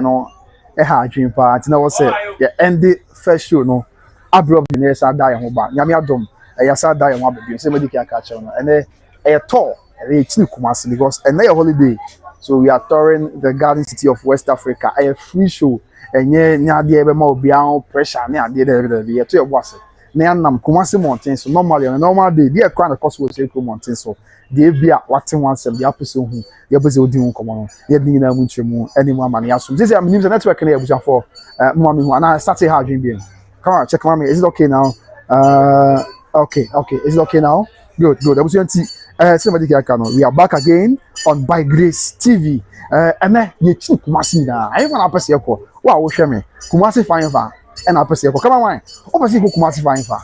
no dream part na was say yeah end the first show no abroad na sa die ho ba nyame adom ya sa die ho ababi say medical catch no and a tour e chini Kumasi because and na holiday so we are touring the garden city of West Africa a free show enye nya de be ma obi an pressure na ade de be to e boss na nam Kumasi mountain so normally on a normal day dey crown the cost was say mountain so dey bia watin one sem dey apeso hu dey beze odi hu komo no dey din na mu nchemu animu amane aso this am nim the network na ebuja for mama hu and start say how dream bien come on check mama is it okay now okay is it okay now good ebuja nti somebody here can we are back again on By Grace TV and then you check Kumasi na I want to pass here ko wa wo hwe me Kumasi fine fa and I pass here ko come on o pass here Kumasi fine fa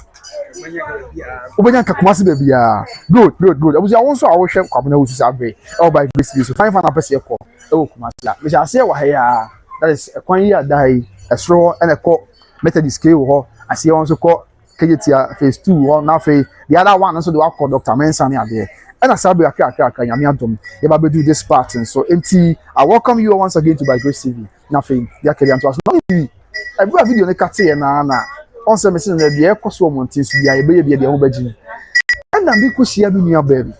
Obenya ka Kumasi baby ya good abuja won so awo hwe kwabena wo susa be all By Grace TV so fine fa na pass here ko e wo Kumasi la me sha say wa ya that is kwan ya dai esro and e ko Methodist scale ho ase won so ko KJT phase 2 ho na fe the other one so the wa call Dr. Mensa ne ade and I sabi aka nyame adom ye ba do this part and so enti I welcome you once again to By Grace TV na fe ya kere anto so every video ne kate na on se message na bia ekoso montin so bia ye be de ho baji and na bi ko sia bi nua baby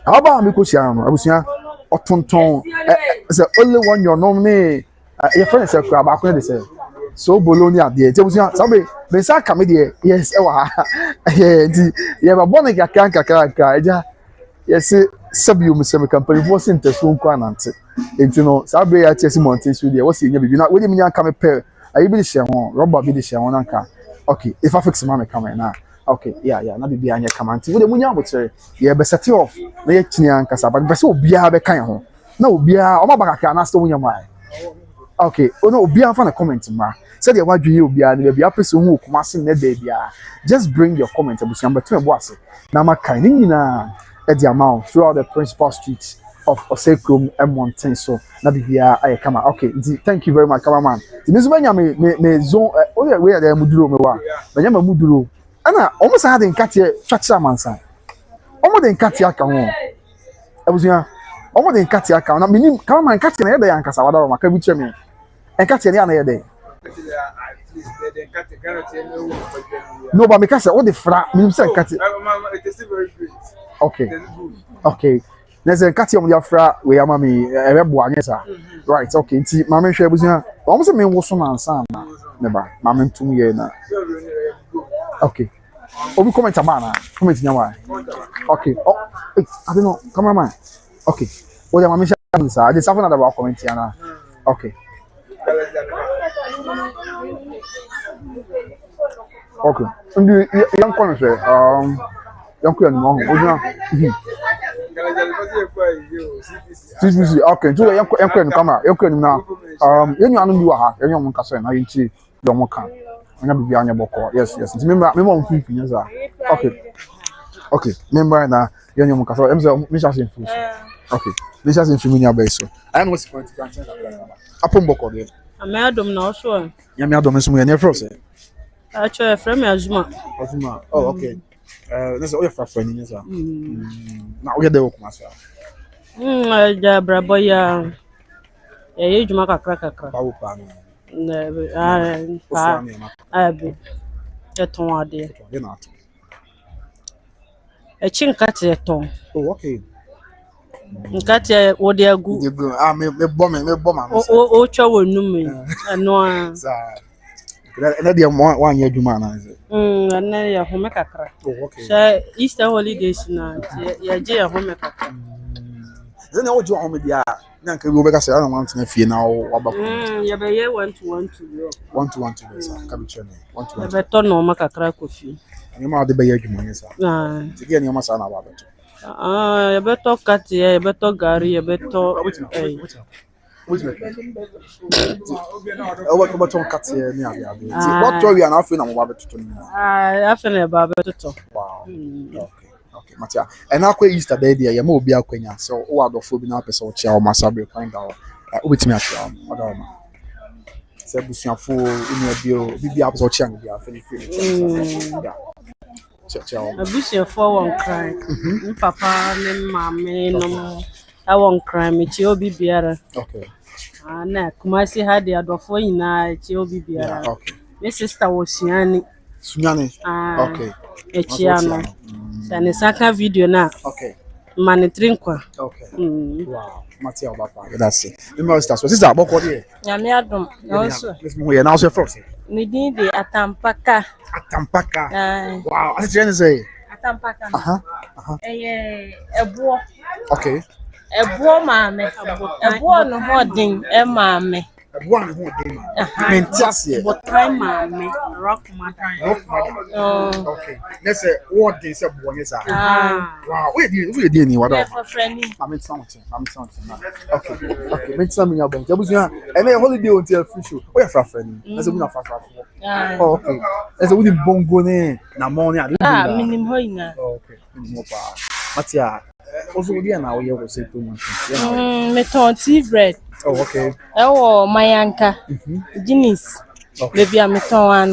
aba mi ko sia no abusia otonton say only one your name me your friend say kra ba ko de say so boloni ade te abusia sabe be sa ka me de yes e wa enti ye ba bone kakra eja yes sabiu me sem company for center so nko anante enti no sabe ya chesi montin so de wo se nya bibi na we de me nya ka me pe ayi bi de hye ho rubber bi de hye ho nanka okay if I fix my camera now okay yeah na bibi anya come anti we de munya botere ye be set off na ye chini anka sa but be se obia be kan ho na obia o ma bakaka na sto munya mai okay ono obia fa na comment ma said you wadwe ye obia na bia pese hu Kumasi na da bia just bring your comment abusian but me bo ase na maka ni nyina e di amount throughout the principal street of Osekrom and Mountain so na bibia ay kama okay thank you very much cameraman the news manya me zone we are muduro me wa manya muduro ana omo sa de nkatie twacha mansa omo de nkatie aka ho abusian omo de nkatie aka na minim cameraman nkatie na ye da yankasa wada maka bi twa me nkatie na ye de no but because all the fra minim say nkatie it is very great okay there's a cat on your fra we are mommy right okay nti mama hwe abusia o se me wo so na ansa na neba mama ntum ye na okay obi comment abana comment nyawa okay oh I don't know cameraman okay o de mama hwe ansa I just have another comment yana okay ndi yan kono se yan ko yan mo onya CPC okay so yan ko camera yan ko na yan anu bi wa ha yan mo nka so na yinti do mo kan anya bibi anya boko yes remember me mo mfi nya za okay remember na yan mo nka so me sha sin fu okay me sha sin fu nya ba so I know what's point to cancel apon boko de amadom na so ya me adom so mo yan fro se acho from azuma oh okay let's all your friend in here na we dey Kumasi ja brabo ya ye juma kakra bawo pa abi eton ade na e chinkati eton oh okay nkati wo de agu me bom o twa wonum eno za na dia wan ye juma na na ya home kakra okay so Easter holidays na ya je ya home kakra then o jo home dia na nka bi obeka se na want na fie na o abako ya be ye 1 to 1 sa ka bi chene 1 to 1 ya be to no ma kakra kofi ani ma de be ye juma ni sa tigi ani ma sa na ba beto ya be to kati ya be to gari ya be to what cut here ni abi what we are now feeling am about to I feel about to wow okay matia and akwa Easter day there ya ma obi akwanya so o adofo bi na pese o chia o masabe kind of obetimi ahia oda ma se busuafo inu abi bibi apese o chia ngi ya feel yeah abusuafo won cry papa ne mama no I won't cry me chi obi biara okay Na Kumasi ha de adofo nyina echi obi Yeah, biara. okay. My sister was Sunyani. Sunyani. Ah. Okay. Echiano. Sane saka video na Okay. manitrinkwa. Okay. Mm. Wow. Matia Obapa. That's it. The master. So sister, what call you? Nyame adom. Also. Let's move here. Now so first. Me din de Atampaka. Atampaka. Ah. Wow. What did you say? Atampaka. Ebo. Okay. Ebo maame. Ebo no hodin maame. One who day. Mentia. But time maame. Rock mother. Oh. Okay. Let's say what day say boy is Ah. Wow. Where do you what? For friendly. I'm something. Okay. Okay. Make some in your bank. And then holiday until free show. Oh, you're friend. That's a good Oh, okay. That's a good bongo na morning. Minim hoina. Okay. Matia. Also, we are now here will say too much. Me ton tea bread. Oh, okay. Oh, mayanka. Guinness. Baby, I'm ton one.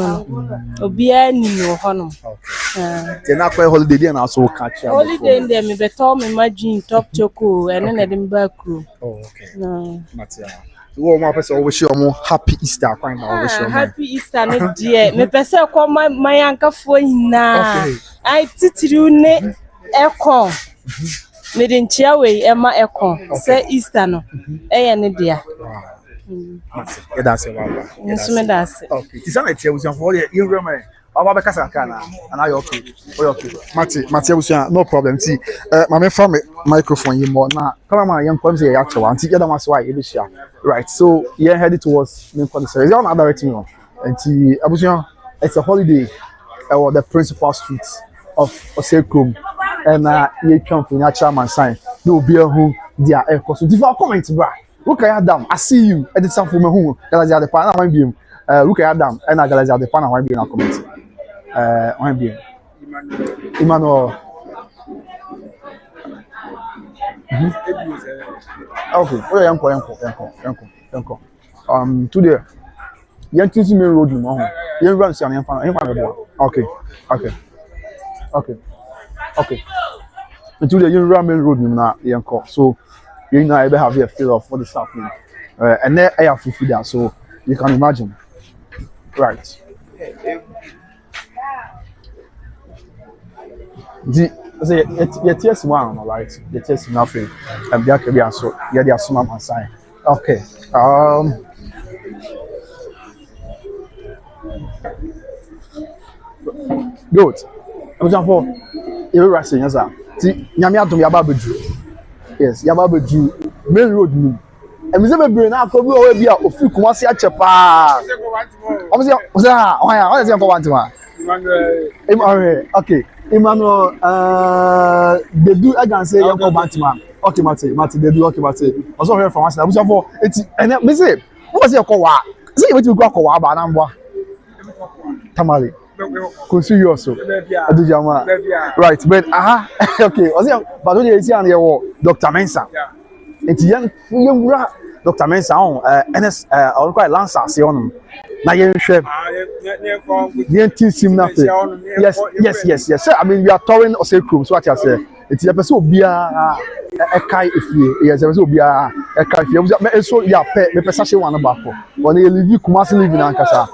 Obia ni no hono. Okay. Then after holiday, then also catch you. Holiday in there, me better me imagine top choco and then them back crew. Oh, okay. No. Matia. So, my person always show more happy Easter. Find out happy Easter no dear. Me person call mayanka for na. Okay. I titiri ne ekon. Me den chia we ema ekon. Say Easter no. Ne dia. Matia. That's it. Nsume that's it. Okay. Ti sana tie usian for you remember. Aba be kasa kana. And are you okay? Oh, okay. Matia usian no problem. Ti mama from microphone you more na. Come on, young come say actually. Anti you don't why you be share. Right. So, you're headed towards main concert. Is that directing me? And abusian it's a holiday or the principal streets of Osekum. And you come from your chairman sign. You will be a who they are air cost. If you comment, bra, look at Adam. I see you. And it's some for me who Galazia the Pana one beam. Look at Adam and I Galazia the Pana one beam. Comment. One beam. Emmanuel. Okay. Oh, yanko. Today. Young things main road no. You run see am fan. Okay. Until the you run main road na yanko. So you know I have a feel of what is happening. And then I have to feed that, so you can imagine. Right. The tears one, right? The tears nothing. And there can be so yeah, they are small and sign. Okay. Good. For example, you were saying, yes, sir. See, Nyame adom yaba bedu. Yes, yaba bedu main road ni. E mi se be bere na ko bi o we bia ofi Kumasi ache pa. O se o se ko want ma. Emmanuel. Okay. Emmanuel bedu I can say yoko Bantima. Okay, Mate bedu okay Mate. Also hear from us na busa for eti ene me say wo se ko wa. Say you go ko wa ba na mbo. Tamale. Consider you also. Right, but okay. But when you see on your Dr. Mensa, it's young Dr. Mensa on NS or quite Lancer, see on him. Now you share. You teach him nothing. Yes. Sir, I mean, we are touring Osekum, so what I say. It's a person be a kai if you, yes, there will be a kai if you. So, yeah, me person one about when you leave Kumasi live in Ankasa.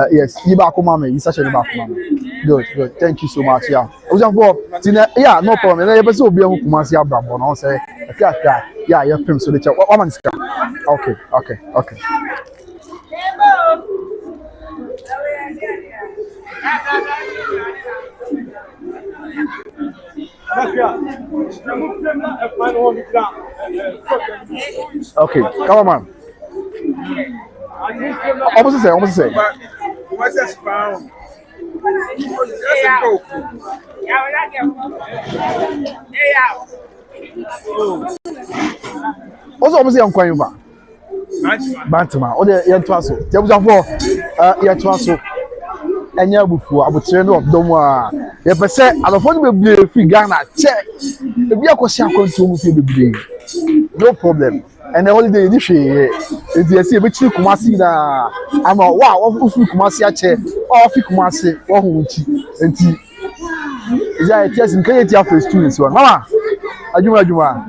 Yes, Ibakumame, is such a Ibakumame. Good. Thank you so much. Yeah. Yeah, no problem. And person will be a Kumasi Abraham. I'll say, yeah, you're prim so the chat. What man is okay. Okay, come on, man. Almost the same. Also, almost the unquine back. Bantima, or the year twasso. There was a four year twasso. And ya before I would train up Doma. The percent I don't want to be Ghana check. The beer was control the no problem. And the holiday initially, if you see a bit of Kumasi, I'm a wow of Kumasi chair or Kumasi or Huchi and tea. Is that a test in Kenya for students? Mama, Ajuma.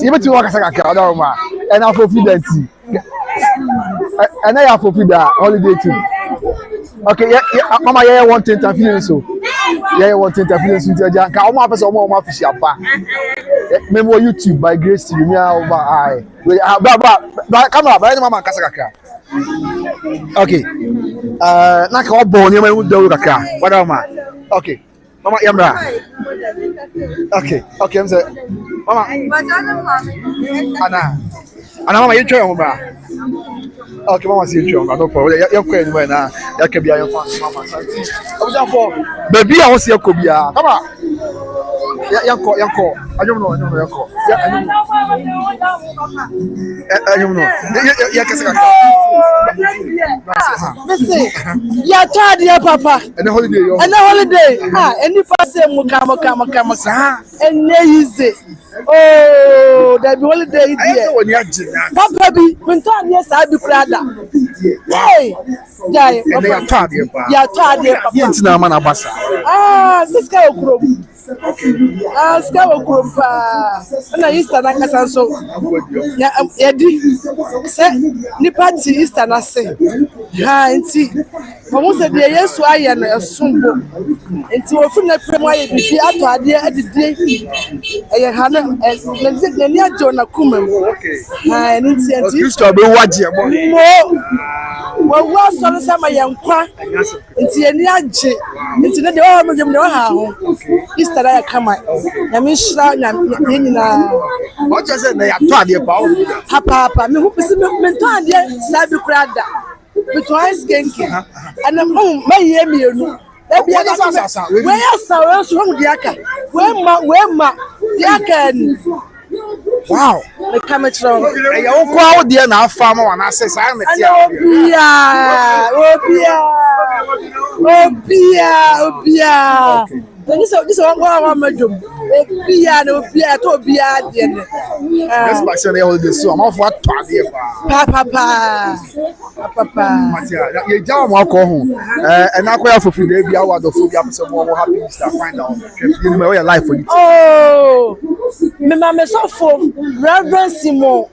Even to work as a Kadama, and I fulfill that. And I fulfill that holiday too. Okay, yeah, Mama, yeah, one thing to feel so. Yeah, one thing to feel so. Come on, person, more fish up. Remember YouTube by Grace to me over eye. But come on, but Mama Kasaka. Okay. Na ka obo ni ma do kaka. What am I? Okay. Mama Yamra. Okay. Okay, I'm say. Mama. Ana mama you try on bra. Okay, mama see you try on. No problem. You kwa ni na. Ya ka bia you fan mama santi. Obuja for baby a wo se ko bia. Come on. Yanko. Anyum no yanko. Ya anyum no. Ya kasa kaka. Listen, ya tired ya papa. And holiday yo. And holiday. Any person muka. And easy. Oh, that be holiday there. Papa bi, when time yes I be krada. Hey. Yeah, papa. Ya tired ya papa. Yenti na mana basa. Siska okrom. Siska okrom pa. Na Easter na kasa so. Ya di. Se ni party Easter na se. Nti mo se de Yesu aye na esumbo. Nti wo fi na prem aye bibi ato ade adide. Eye ha na ni ajo na kumem. Okay. Nti Kristo be waje mo. Wo so sama yankwa. Nti ni age. Nti ne de o mo jom de o ha ho. Easter ya kama. Na mi shira na nyina. What you say na ya to ade pa o. Papa, me hope se me to ade sabi krada. But twice genki. And my year me no. That be asa. Where asa so hom diaka. Where ma diaka. Wow. Me come tro. E ya wo kwa wo de na afa ma wana ase sa na ti Obia. This one go majum. Obia to obia de ne. This person here holiday so am for atade Papa. Matia, ye jaw mo akọ ho. And akoya fofu de bia wa do fo bia so mo happy Easter find out. You know your life for you. Oh. Me mama so for Reverend Simon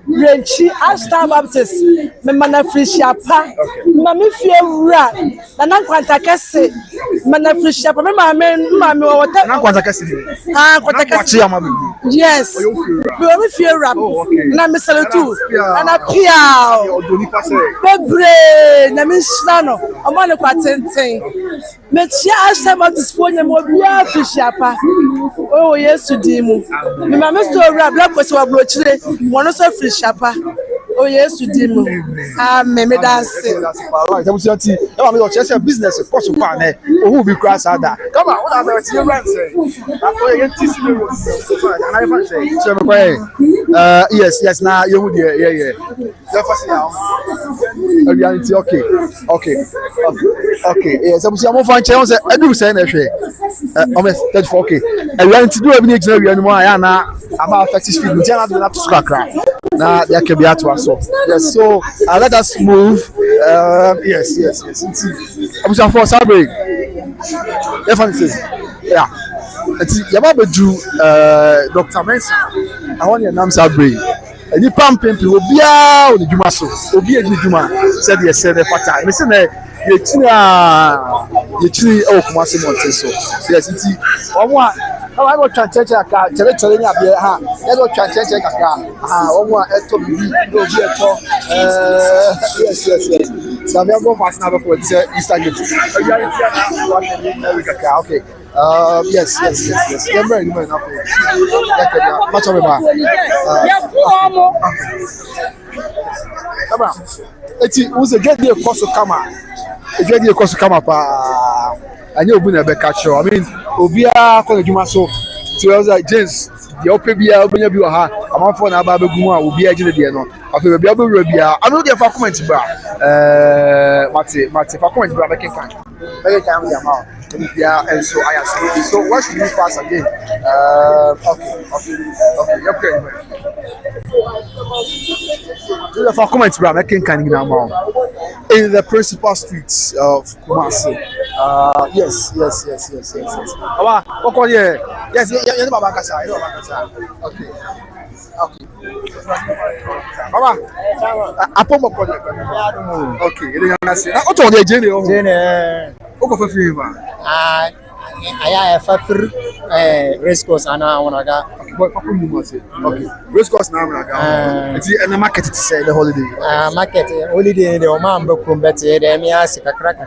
Renchi Ashton Baptist. Me mana Frishapa. Mama fie wura. Na kwanta kese. Mana Frishapa. Me mama wota. Na kwanta kese. Kwanta kese. Yes. Me fie wura. Na me salutu. Na pia. Odoni pase. Bebre na me shira no. Omo ne kwatenten. Me chia Ashton Baptist fo nya mo bia Frishapa. Oh Yesu di mu. Me mama so wura black person wa brochire. Wono so Frishapa. Oh Yesu di mu. Amen. Me dance. Right. I'm saying ti. E ma me o chese business for so pa na. Ohu bi cross ada. Come on, what are the you run say? Oh you tisi me. Na even say. So me pray. Yes, na you hu there. Yeah. The first now. Reality okay. Yes, I'm saying I'm fan che on say edu say na hwe. Almost 34 okay. Reality do e bi na gina wi animo aya na ama affect speed. Ntia na do na to scrap. Na there can be at so. Yes, so let us move. Yes. I'm saying for Sabre. Yeah. It's Yaba do Dr. Mensa. I want your name Sabre. And you pump him to Obia or the Jumaso. Obia the Juma said yes, said the Fata. Listen, the Chini Kumasi Monteso. Yes, it's one. I will transfer a car, tell it up here. I will transfer a car. One at Toby. Yes. So we are going fast now for Instagram. Okay. Yes. You're very good enough. Much of it was a get the cost of Kama. A get the cost of Kama. I know when I catch you. I mean, Obia Jumaso. So I was like, James, the Opebia, open your beer. I'm on for Naba Guma, will be a general. I feel be able to I know the comment, bra. Mate, for comment, bra, making time. Very time, yeah, and so I ask. So, what should we pass again? Okay. Do the comments, bro. Making kind of in the principal streets of Kumasi. Yes. Yes. Okay. Baba, apomo ko. Okay, ele na se. Na o to de je ni o. Jene O ko fa fi ba. aya fa fir race course ana wonaga. Boy, papa you must say. Okay. Race course na na ga. Enti na market ti say the holiday. Market holiday de o ma mbekrum bete de me ase kakra de.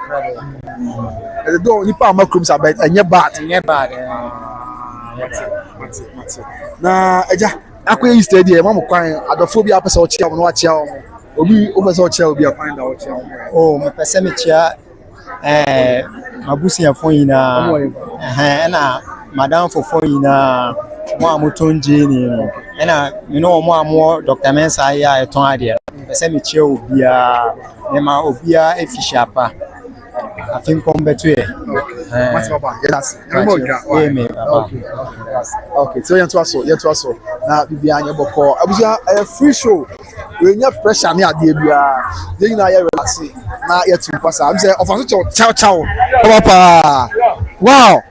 The door ni pa makrum sa bet enye bad. Nye bad. Na eja akwa yi stadium ma mo kwan adofo bi apesa o chia mo no a chia o. Obi o pesa o chia obi a find out chia o. Oh, me pese me chia mabusia fo yina na madam fofo yina mo amotonje ni no na me no mo amo Dr. Mensa ya eton ade pese me chia obia me ma obia efisha pa afin kombetu e What's baba? Yes. Okay, so you to so. Na bibia anya boko. Abuja free show. We nya pressure ni ade bia. Dey na ya relax. Na ya tu pasa. Am say ofa so chow. Papa. Wow.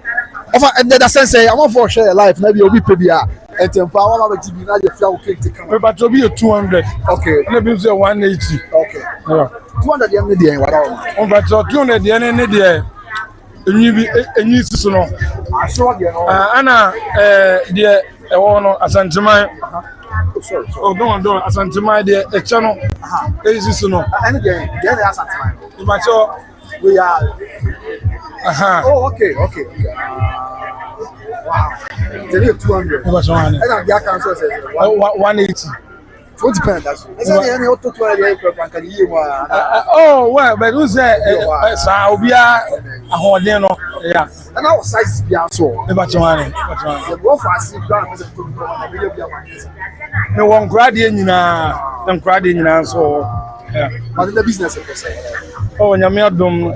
Ofa and that sense I want for share life na bi obi pe bia. Etempa wa ma be na je fia o cake take. We but obi 200. Okay. Na bi say 180. Okay. Yeah. 200 yam ne dey wada. On but 200 yen ne dey. Enyi siso no. Aso dey no. Ana dey e wo no asanteman. Sorry. Oh, don't asanteman dey e che no. Siso no. Any dey asanteman. But we are. Oh, okay. Wow. Tell you 200. But And I'm the council says 180. 20 pounds. That's it. I said, any auto 200 can you? Oh, well, but who say Saubia a hodeno? Yeah. And our size be so. But The rough as you done. no one gradient in so. Yeah. But the business of Oh, Yamiadum,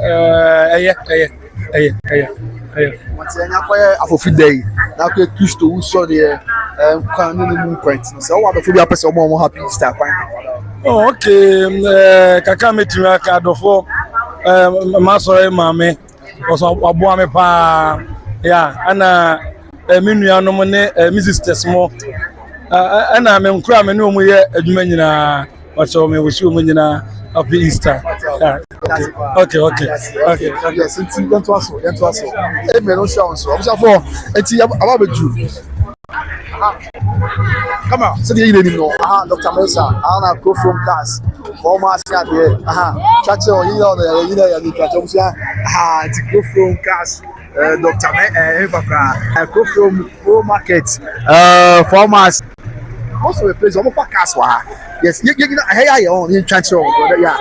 what's any for day. Now, Christo, who saw the moon point. So, what the a person more happy to start finding. Oh, okay. Kakamiti Kadofo, Maso, Mammy, was a Boame Pa. Yeah, and a Minuano Mone, Mrs. Tesmo. And I'm in Cram and no more Edumina, what's all me with you, Munina. Happy Easter. Yeah. Okay. Yes, it's going to us. Amen. No show so. I'm for it's about you. Come on. So the evening no. Dr. Mensa. I go from class. Former squad here. Chacho, you know it's go from class. Dr. I go from Pro Market. Formers. Also a place of Caswa. Yes, you hey your own in transfer. Yeah.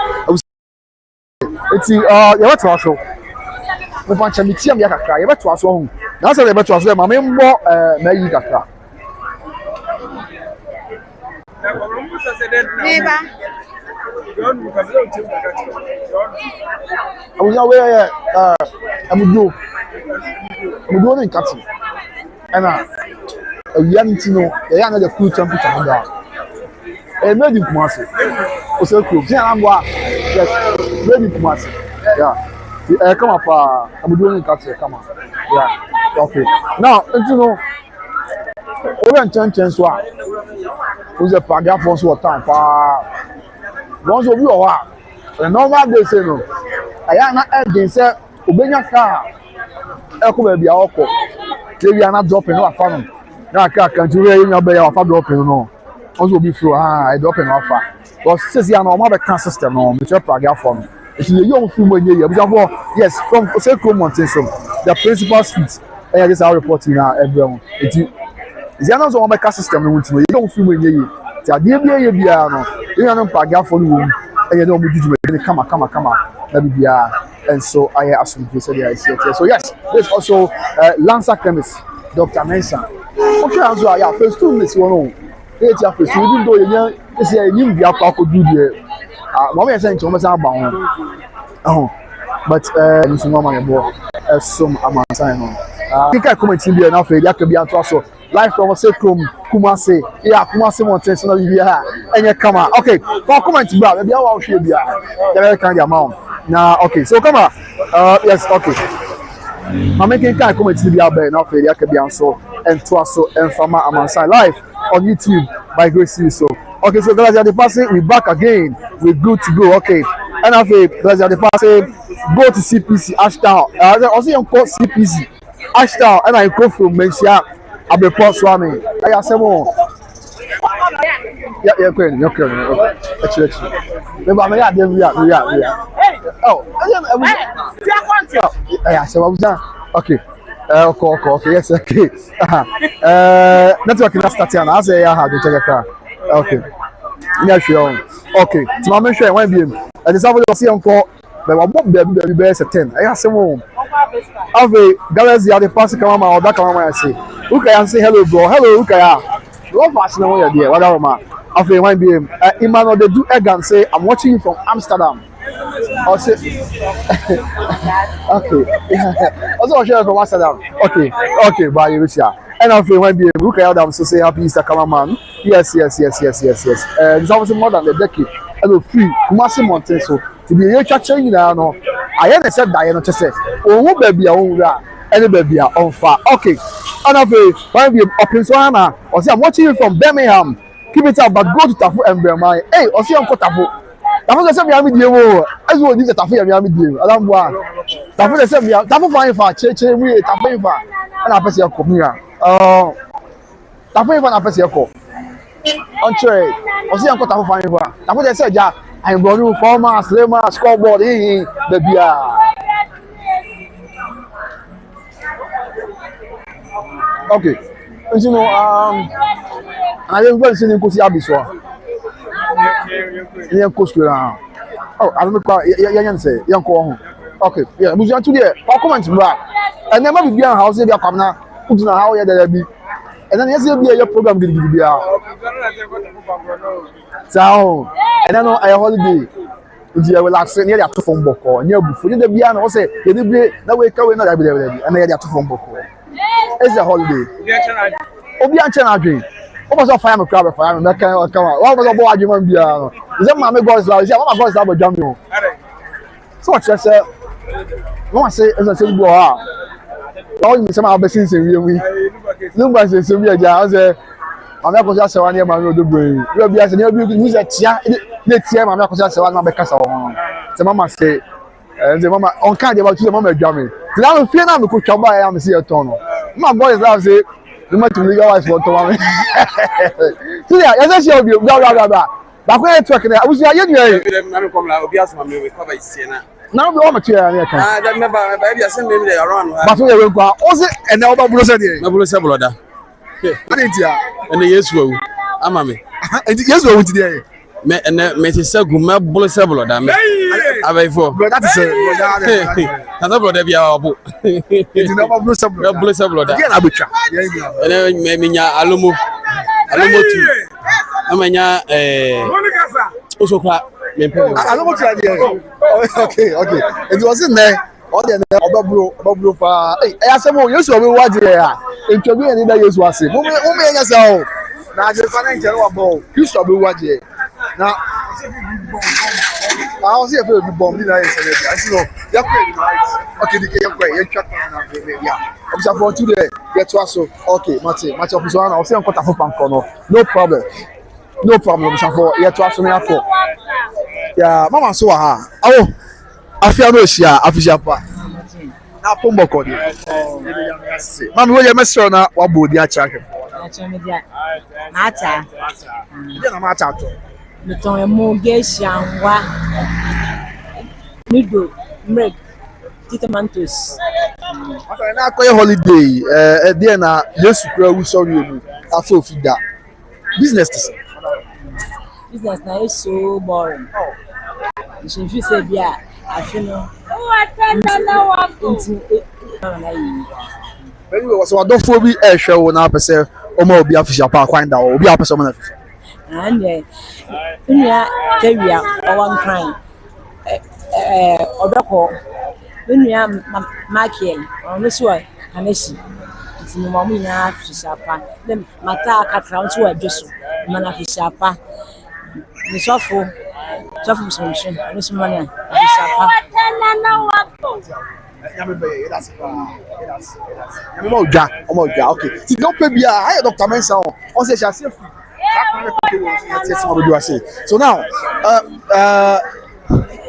It's you want to show. We want to meet you kakra. You better to home. Now say you better to my member na yi kakra. Neighbor. Abuja where amudo na nkati. Ana awia no ya na the cool temperature down. Made in Kumasi. Also, cool. Yes, made in Kumasi. Yeah. Come up. I'm doing it. Come on. Yeah. Okay. Now, you know, over in chance, who's a paragraph for so time? Once of you are a normal day, say no. I am not adding, sir. Ubenya car. Echo baby, I'll call. They are not dropping no fun. Now, I can't do it in your bay of a dropping no. Also be through I drop an offer. But since you are normal the system no, which paragraph form. It's a young female year. Yes, from Secret Mountain, the principal street. I just are reporting now everyone. It is another one my system which you don't feel when you are dear piano. You are not paragraph for you. And you don't do come on. Let me be and so I assume you said I see it. So yes, there's also Lancer Chemist, Dr. Mensa. Okay, so I have first 2 minutes one. Even though you say you be up to do the mommy saying to us about but you know my boy some amount time on I think I comment in there now for you can be at also live from Kumasi Kumasi mountain so be here and you come okay for comment bro maybe I will share be there kind of amount now okay so come on yes okay I'm making kind of comment in there now for you can be also and to also and farmer Amansa live on YouTube by Grace so Okay, so guys, the passing, we back again. We good to go. Okay. And after guys, the passing, go to CPC Ashtown. Also you call CPC Ashtown, and I go from Mencia. I be post swami. I say more. Yeah, okay. Actually. Remember, I'm here. We are. Oh, yeah. So what was that? Okay. Okay, yes, okay. Network is starting. I say I have to check a car. Okay. Yeah, sure. Okay. So my mention when be and the somebody see uncle but what baby be 10. I say more. Ave Galaxy are the pass come or that come I say. Who can say hello bro? Hello, who can? What fashion you there? Whatever man. Ave when be Emmanuel they do egg and say I'm watching you from Amsterdam. I'll say okay. Also share from Amsterdam. Okay, bye you and I feel when be look at them so say happy Easter cameraman. Yes. It's almost more than a decade. And free Kumasi mountain so to be a church you know. I said that you know to say oh baby any baby on fire. Okay. And I feel when be up in Swana or say I'm watching you from Birmingham. Keep it up but go to Tafu and Birmingham. Hey, or see Uncle Tafu. Tafu say me am deal. As well this Tafu me am deal. Adam boy. Tafu say me Tafu fine for che we Tafu for. And I pass your come here. Tafu even na person ko on tray o si anko tafu fan fa tafu dey say ja I bonu former slamer scoreboard the bia okay you know I don't go see nko si abiso yan ko skura oh I don't know yan say yan ko ho okay yeah buju to there for comment bra and never be bia house dey come na udina how ya dey be. And then yes, you'll be your program. So, and then I holiday. You will access near the phone book or near before the piano. I say, you did that way, coming out every day, and they have to phone book. It's a holiday. Obian Chanadri. What was a fire crab fire? That kind of come out. What was a boy? You want to be is that my boys? I said, what my boys have a jump you. So, I said, no, I say, as I said, boy. All you some have seen we no say so we I say mama ko say one near my Odobroni we be say we say tia na tia mama ko say one na be kasa ho say mama say mama on card about you mama adwame now fear na me ko twa ba ya me say eton no my boys now say you must legal wife for to mama so yeah you say obi bla ba ko network na abusu aye dua na me come la obi asoma me cover isi na now we want to hear here kan that me ba you say me dey around but we we kwa o say and na oba bulo say dey na bulo say bloda Adentia and Yesu awu ama me Yesu awu ti dey me ti say gu me bulo say bloda me abaifo that is na bloda bia obo it na bulo say bloda dia na betwa and me nya alomo tu amanya osokwa me pe alomo tu dey okay it wasn't there all the Odobroni fa I say mo Yesu obi wa dire ya ntwabi eni da Yesu ase mo enya se o na je fa na nkere wa bo Kristo obi wa dire na I see if you bomb ni na yes I see no ya pray right okay the ya pray ya chat na ya observe for today get to us okay match officer na o say nkota fo panko no problem observe for ya to us na ya ya mama so ha awo afia no hia afisia pa na pombo ko de mama wo ye mesro na wa bodi a cha hwe Mata. je na mata to Meton mo geshanwa. Mido, mrek. Titomantos. after na koy holiday there na Yesu kura wu sorry enu afo fida business Business now is so boring. You should feel say bia afino. anyway was what dofo bi ehwe wo na pese o ma obi official pa kwan da obi apese mo na official And unia kewia owan crime. Odoko. Unia makiel. On so kaneshi. It's no mamu na official pa. Dem mata akatra on so adwoso. Mana official pa. Ni sofo solution. Ni so mania official pa. that's okay ti don pay bia I doctor mensa on say she say Yes, what do I say? So now,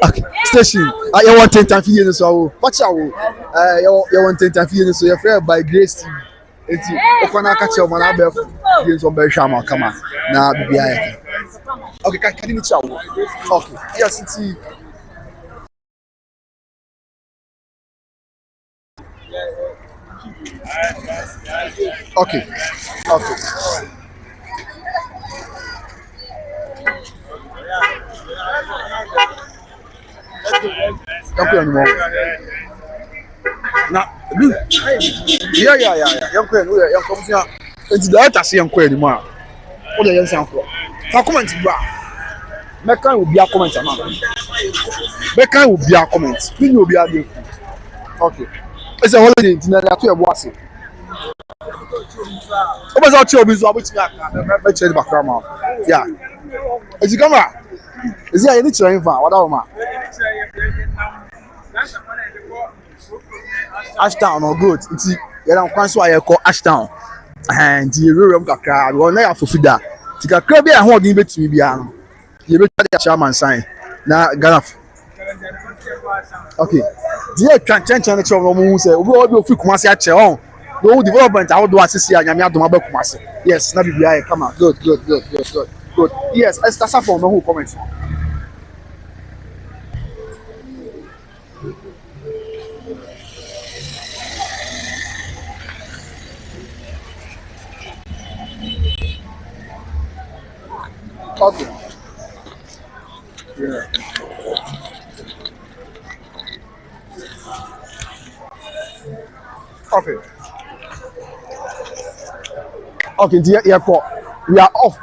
okay, station. You want 10 time for you, so watch out. You want 10 time for you, so you're afraid by grace. Enti okwana ka che o mana be you so be hwa ma kama na bibia ya. Okay, can you chow? Okay. Yes, it's okay. Okay. Don't anymore. Now, yeah. Young queen, young come here. It's the other young queen anymore. What the young sound for? For comment, bro. Meka will be a comment, man. Meka will be a comment. We will be a day. Okay. It's a holiday. It's not that we are watching. What was our job? Is what we make sure the background. Yeah. Is it camera? Is there any train for what our man? Ashtown or good. It's I'm quite so I call Ashtown. And the room kakra. We want to fulfill. Tika krabi a ho din betimi bia no. Ye betwa the chairman sign. Na Ghana. Okay. The chanchen che no mu say obi ofi Kumasi a che on. No development I do asisi anyame adoma ba Kumasi. Yes, na bibia come on. Good. Good. Yes, Esther Safon no who comment. Okay. Yeah. Okay. Okay, the airport. We are off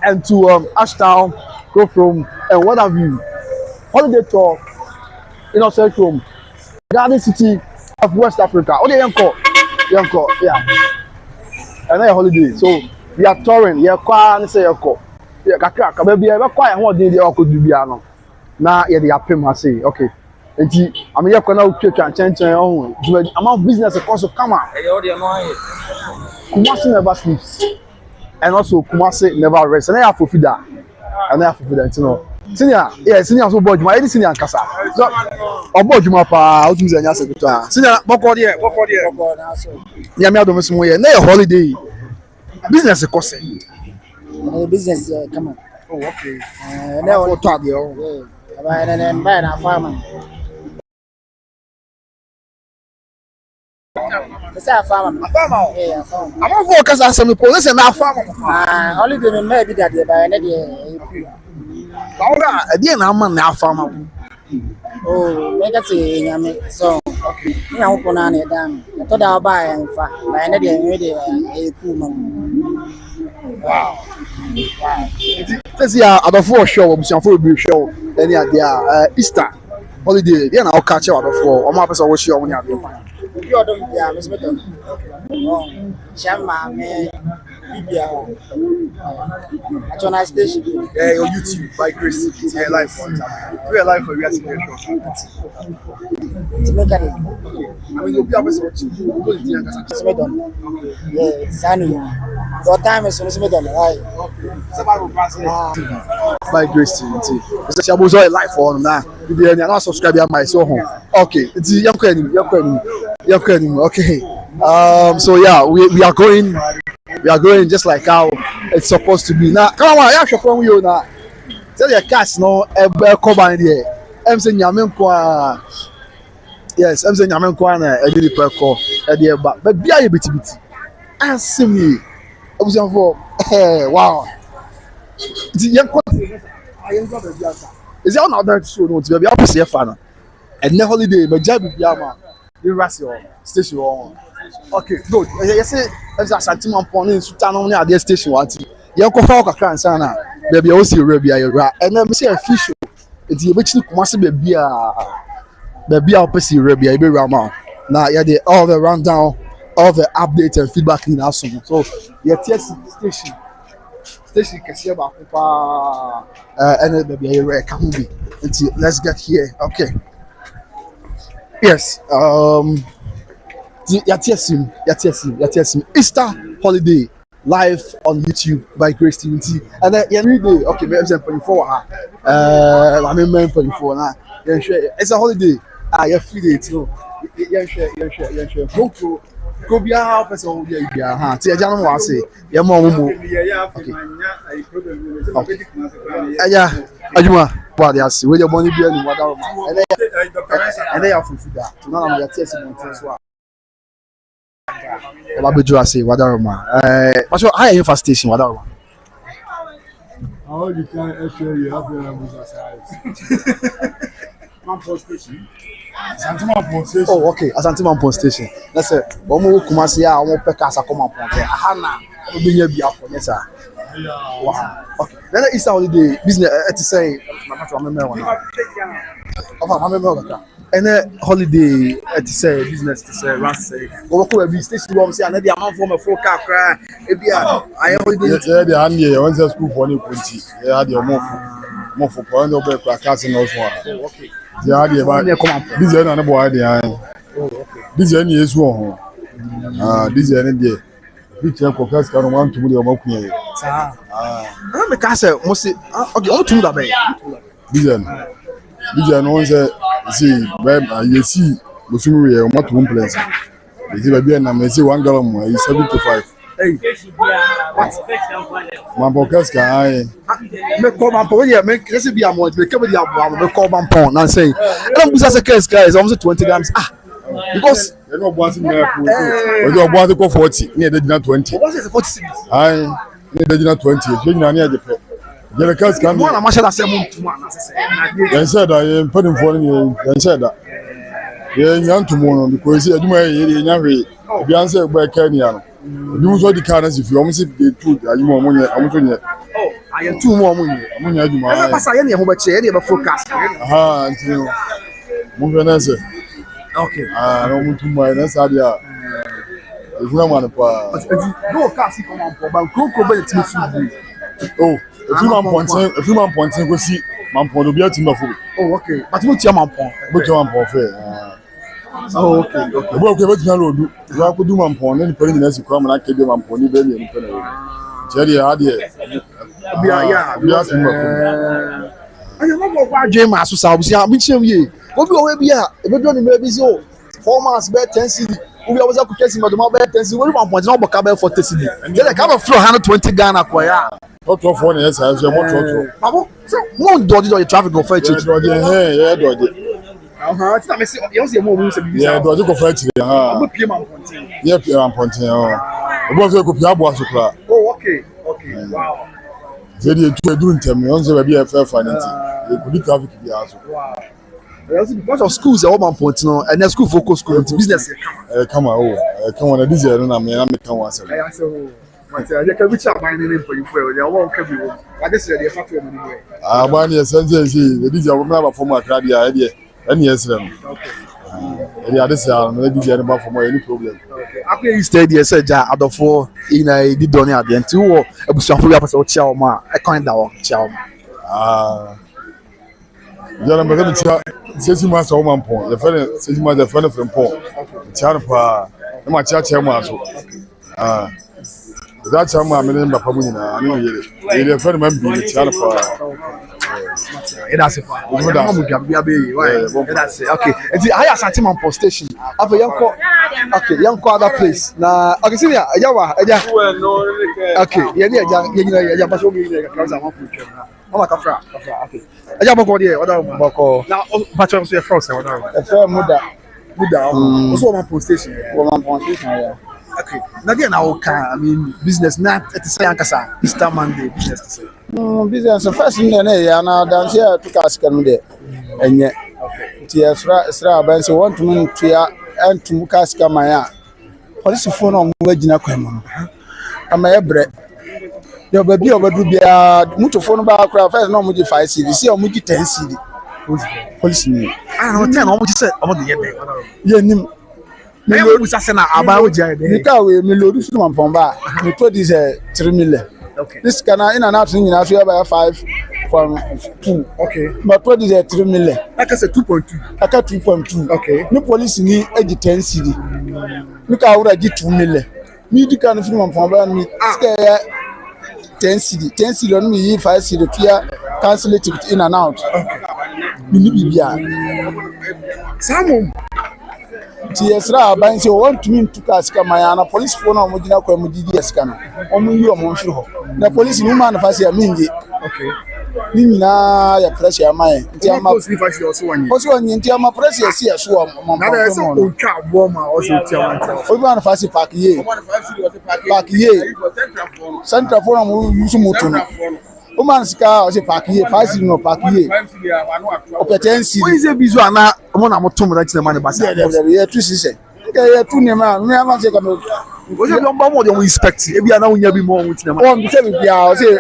and to Ashtown, go from and what have you? Holiday tour in our home. Garden City of West Africa. Oh, the Yanko, yeah. Another holiday. So we are touring. Yeah, quite say Yanko. Yeah, kakra baby e be kwa ho de o ko dubia no na ye de apem ha say okay enti am ye kwa na utwetwa chen ho amount business cost of come e o de no aye Kumasi never sleeps and also Kumasi never rests and I have fofida enti no senior so bodjuma e senior nkasa so obodjuma pa o tumi ze nya secretary senior boko de na so ya mi adom so mo ye na ye holiday business cost business come on. Oh, okay. Now what talk you? Yeah. And buy na farmer. It's a farmer. Yeah, farmer. I'm not focus on some police and now farmer. Only the maybe that they buy any. Laura, again, I'm now farmer. Oh, make it say nyame. So, okay. Me I want na na dan. I thought I buy and fa. Buy any dey ready e cool man. Wow. Let's see Adolfo show, Busianfo will show any idea. Easter holiday, then I'll catch you Adolfo. Or my person will show when you have your man. You don't be a Miss Meton. Oh, Shama, me, Bibia. At one station. Yeah, your YouTube by Chris. It's your life for real life for real show. It's mechanic. I mean, you'll be able to watch you. Miss Meton. Yeah, it's sunny. Your time is Miss Meton, right? By Grace TV. It's a Shabuzo life for now. If you're not subscribed to my so home. Okay, it's young queen. Okay. So yeah, we are going just like how it's supposed to be. Now, come on, I should from you now. Tell your cast no come on there. I'm saying Yamen yes, I'm saying Yamen Kwana a really perco at the back. But be a bit. Answer me. I was for wow. The young is there another show no to be able to see a fan? And the holiday, my job with Yama. You rascal station on. Okay, good. You say there's a sentiment upon in Sultan near the station. What you go for a sana, baby, also Arabia, and then we say a fish. It's the which Kumasi baby, I'll pursue Arabia, be Rama. Now, yeah, they all the rundown, all the updates and feedback in our song. So, yeah, station can see about and baby, come be. Let's get here. Okay. Yes. Yatiasim. Easter holiday. live on YouTube by Grace TV. And then every day, okay, maybe I'm 24. I'm in 24 now. It's a holiday. You're free day too. Yeah. Go be a help us all. Yeah. See, I don't know what I say. Yeah, more. Okay. Yeah. Ajuma. What they say? Where your money be in water? And they have food that. Now I'm just testing as well. Obabejo say Wadaroma. But how are you for station Wadaroma? How you can actually have your size? Mampon station. Santimampon station. Oh, okay. Santimampon station. Let's say, Omo Kumasi, I won't pick us a common point. Hana, be near be up on yes, sir. Wow. Okay. Then the Easter holiday business to say, I'm and then holiday to say business to say last say go go be station one say another amount from a full car cry e be I holiday yeah the hand here when school for ni kunti yeah had your more for point no be class no so okay yeah had your this year na boy dey this year ni yesu ho this year ni dey bi che ko class kan wan tumu dey o makun ye me ka say mo say okay o tumu da be this year no say see you see Muslim we want to place. You see baby na me say 1 gallon is 75. Hey. What? Mampokas ka me call mampo here me let's be amount me come there me call mampo now say and busa say case guys almost 20 grams because you know boss me we do boss ko 40 near the 20. What is 40? Aye near the 20 you na near the pe the case can one am sure that say mum to man say you said that you put him for you said that yeah you to mo because you aduma you nya hwe bi an say gba Kenya no you so the car as if you almost dey too aduma mo nya am to nya oh I am too more money mo nya aduma e pass ya na ho ba che e be focus ntino mo hwe na say okay no mo too more na say dia if na man pa no car si come on ba ko be ti fi oh if you man pontin go see man pon do bi atimba fo oh okay but mo tia man pon bo tia man pon fe oh okay bo ko be tia rodu ya ko du man pon ne pere nyina si kwa man akede man pon ni be ni pere jeri ya de bi atimba fo ayo mo go kwa dwe ma so sa obi sia mi chem ye obi o we bia e be do ni me bi so 4 months be 10 cedi we always have to catch him at the mobile 10 cedi we man pon no boka be 40 cedi then the kind of flow 120 Ghana kwa ya Auto phone yes I say mo to babo so mo dodge the traffic go for church dodge yeah dodge it's not me say you say mo say bi yeah dodge go for church mo pie man pontin yeah pie man pontin o bo say ko pie abo aso kra oh okay wow jadi tu eduru ntem on say ba e fa fa nti e ko di traffic bi aso wow because of schools all man pontin no and school focus school business come on come on this year na me kan wa say But I can reach out my name for you for you. I won't come you. I just said the factory money. Ban yes say the DJ we na for my crowd here dey. Any yes dem. Okay. Yeah, this no DJ no for my any problem. Okay. After you stay there say ja adofo ina di doni ade nti wo abusuafo ya pese o chia o ma e kan da o chia o ma. Jana me ka tia sesi ma so man pon. The friend sesi ma the friend from pon. Chia pa. Na ma chia ma so. That's how my name Papa Munina. I know you. Friend man be child for. That's it. That's it. Okay. It's the higher Santimampon station. After Yanko. Okay, Yanko other place. Na okay, see ya. Yawa. Okay. Yeah. But you mean because I want food. Mama kafra. Okay. Aja boko there. Oda boko. Now, but you say France. Oda. Muda. Also Mampon station. Mampon station. Yeah. Okay. Now again, I mean, business not at the same time. Easter Monday business to say. Business first in the day, and now dance here to cask and day. And yet, okay. Tia Sra Benz want to mean to and to Mukaska Maya. Police phone on Wagina Quemon. I'm a bread. Your baby over to be a mucho phone about craft first, no modify city. See, or Muji 10 city. Police me. I don't know what you said about the year. Me we say na aba o jai dey. Nika we me lodu fi man pon ba. Me to this 3 million. Okay. This can in and out nyina so about 5.2. Okay. Me to this 3 million. Aka say 2.2. Aka 2.2. Okay. Ni police ni agi 10 cedi. Nika wura gi 2 million. Me kind of film from about me. 10 cd on me 5 cd to cancel it in and out. Samu. Tiesra ban say want me to cask my na police phone on mujina kwa mujidi scan. Omu yi omu mfiri ho. Na police no man fa say mingi. Okay. Ni nyina ya pressure mai. Nti ama police fa say also wanye. Also wanye nti ama pressure si so am. Na dey say o twa bo ma also tia wan. Obi man fa say park ye. Park ye. Central phone am use moto no. O man sika o say park ye, 5 cd no park ye. O pe 10 cd. When say bizu ana mo na mo tom na tina man ba say. Yeah, 2 cd. Yeah, 2 ne ma. Me am say ka me. O say don ba mo dey inspect. E bia na wonya bi mo won tina man. O me say bia o say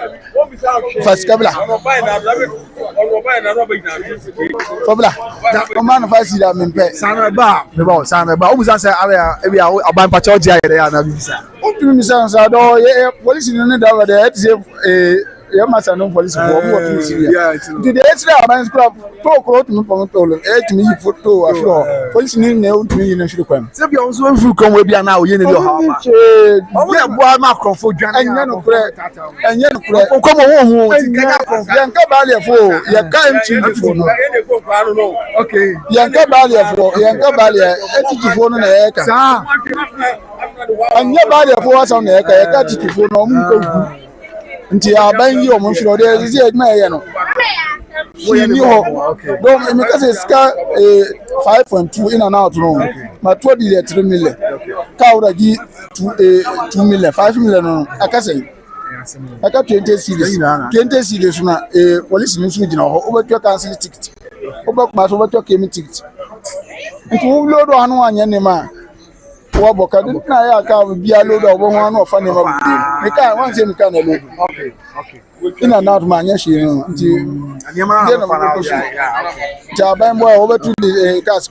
first kabla. Fabla. O man 5 cd am pe. Sana ba. O mu say area e bia aban pa cha oji ayere ya na bi say. O tumi mi say so do police ni da wa dey say yeah, master no police for what you see. Yeah, the extra man scrap to quote me from tolo. Me photo afro. Police ni na o tumi na firi kwam. Se bia onso enfiri kwam we bia na o ye ne do ha ma. O ya bo ma konfo dwan. Enye no kure. O komo wo hu ti kanya konfo. Yanka ba le fo. Ya ka mchi fo no. Okay. Yanka ba le fo. Yanka ba le etiti fo no na ya ka. Sa. Anya ba le fo asa na ya ka. Ya ka etiti fo no mu ko gu. Nti aban yi o mo firo de zi edma ye no wo ni ho do me ka se ska 5.2 in and out no ma to di 3 million ka ura gi 2 million 5 million no aka se aka 20 series na police ni so gina ho o be cancel ticket o be ma so be to kemi ticket nti wo lodo anu anya ne ma wa boka din na ya ka bia lodo obo ho anu ofa ne ma bi me ka wan se me ka na lodo okay ina na ma anya shi no nti anyama na fa na ja ban boy wo betu gas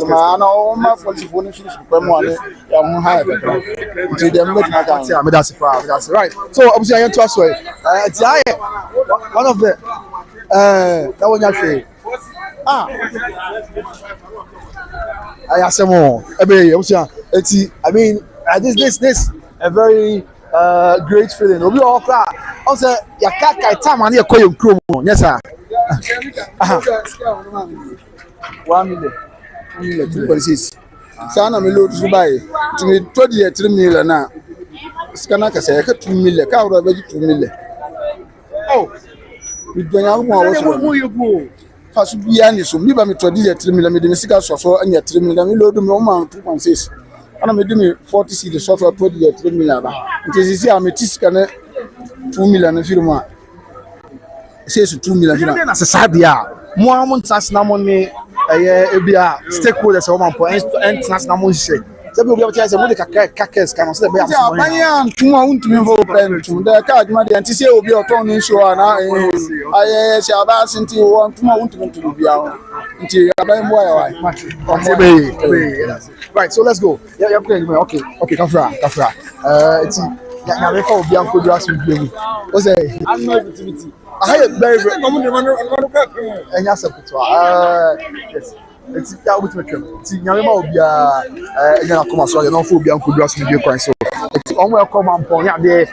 ma na o ma police phone fi kwa mo ale ya ho ha ka nti dem betu na ka me that's right so obviously I to aso ti aye one of the that one ya say ayasemo ebe obviously eti I mean this a very great feeling obi okra o say ya kaka time an e koyem krom yes sir 1 million 2.6 sana me load Dubai to me to the 3 million na skana ka say ka 2 million ka ura be 2 million oh we do nya mo wo fasu bia ni so mi ba me to the 3 million me de sika so anya 3 million me load me o ma 2.6 ana me do me 40 cedi so to the 3 million ba nti sisi am tisika na 2 million na firma say 2 million na se sabia mo am transna mo ni ebia stakeholders o man po transna mo hye se bi obi o tia se mo de kakes kan so be ya banya ntuma untumi vo pen tum da ka aduma de anti se obi o ton ni so ana aye se aba sinti wo ntuma untumi tum bia nti aban mo ya wai right so let's go yeah okay kafra eti na me fa obi an ko dura so bi o say activity I very enya seputwa yes eti ya obi tmekem ti nyame ma obi enya na koma so ya no fa obi an ko dura so bi kwan so eti omo e ko mampon ya de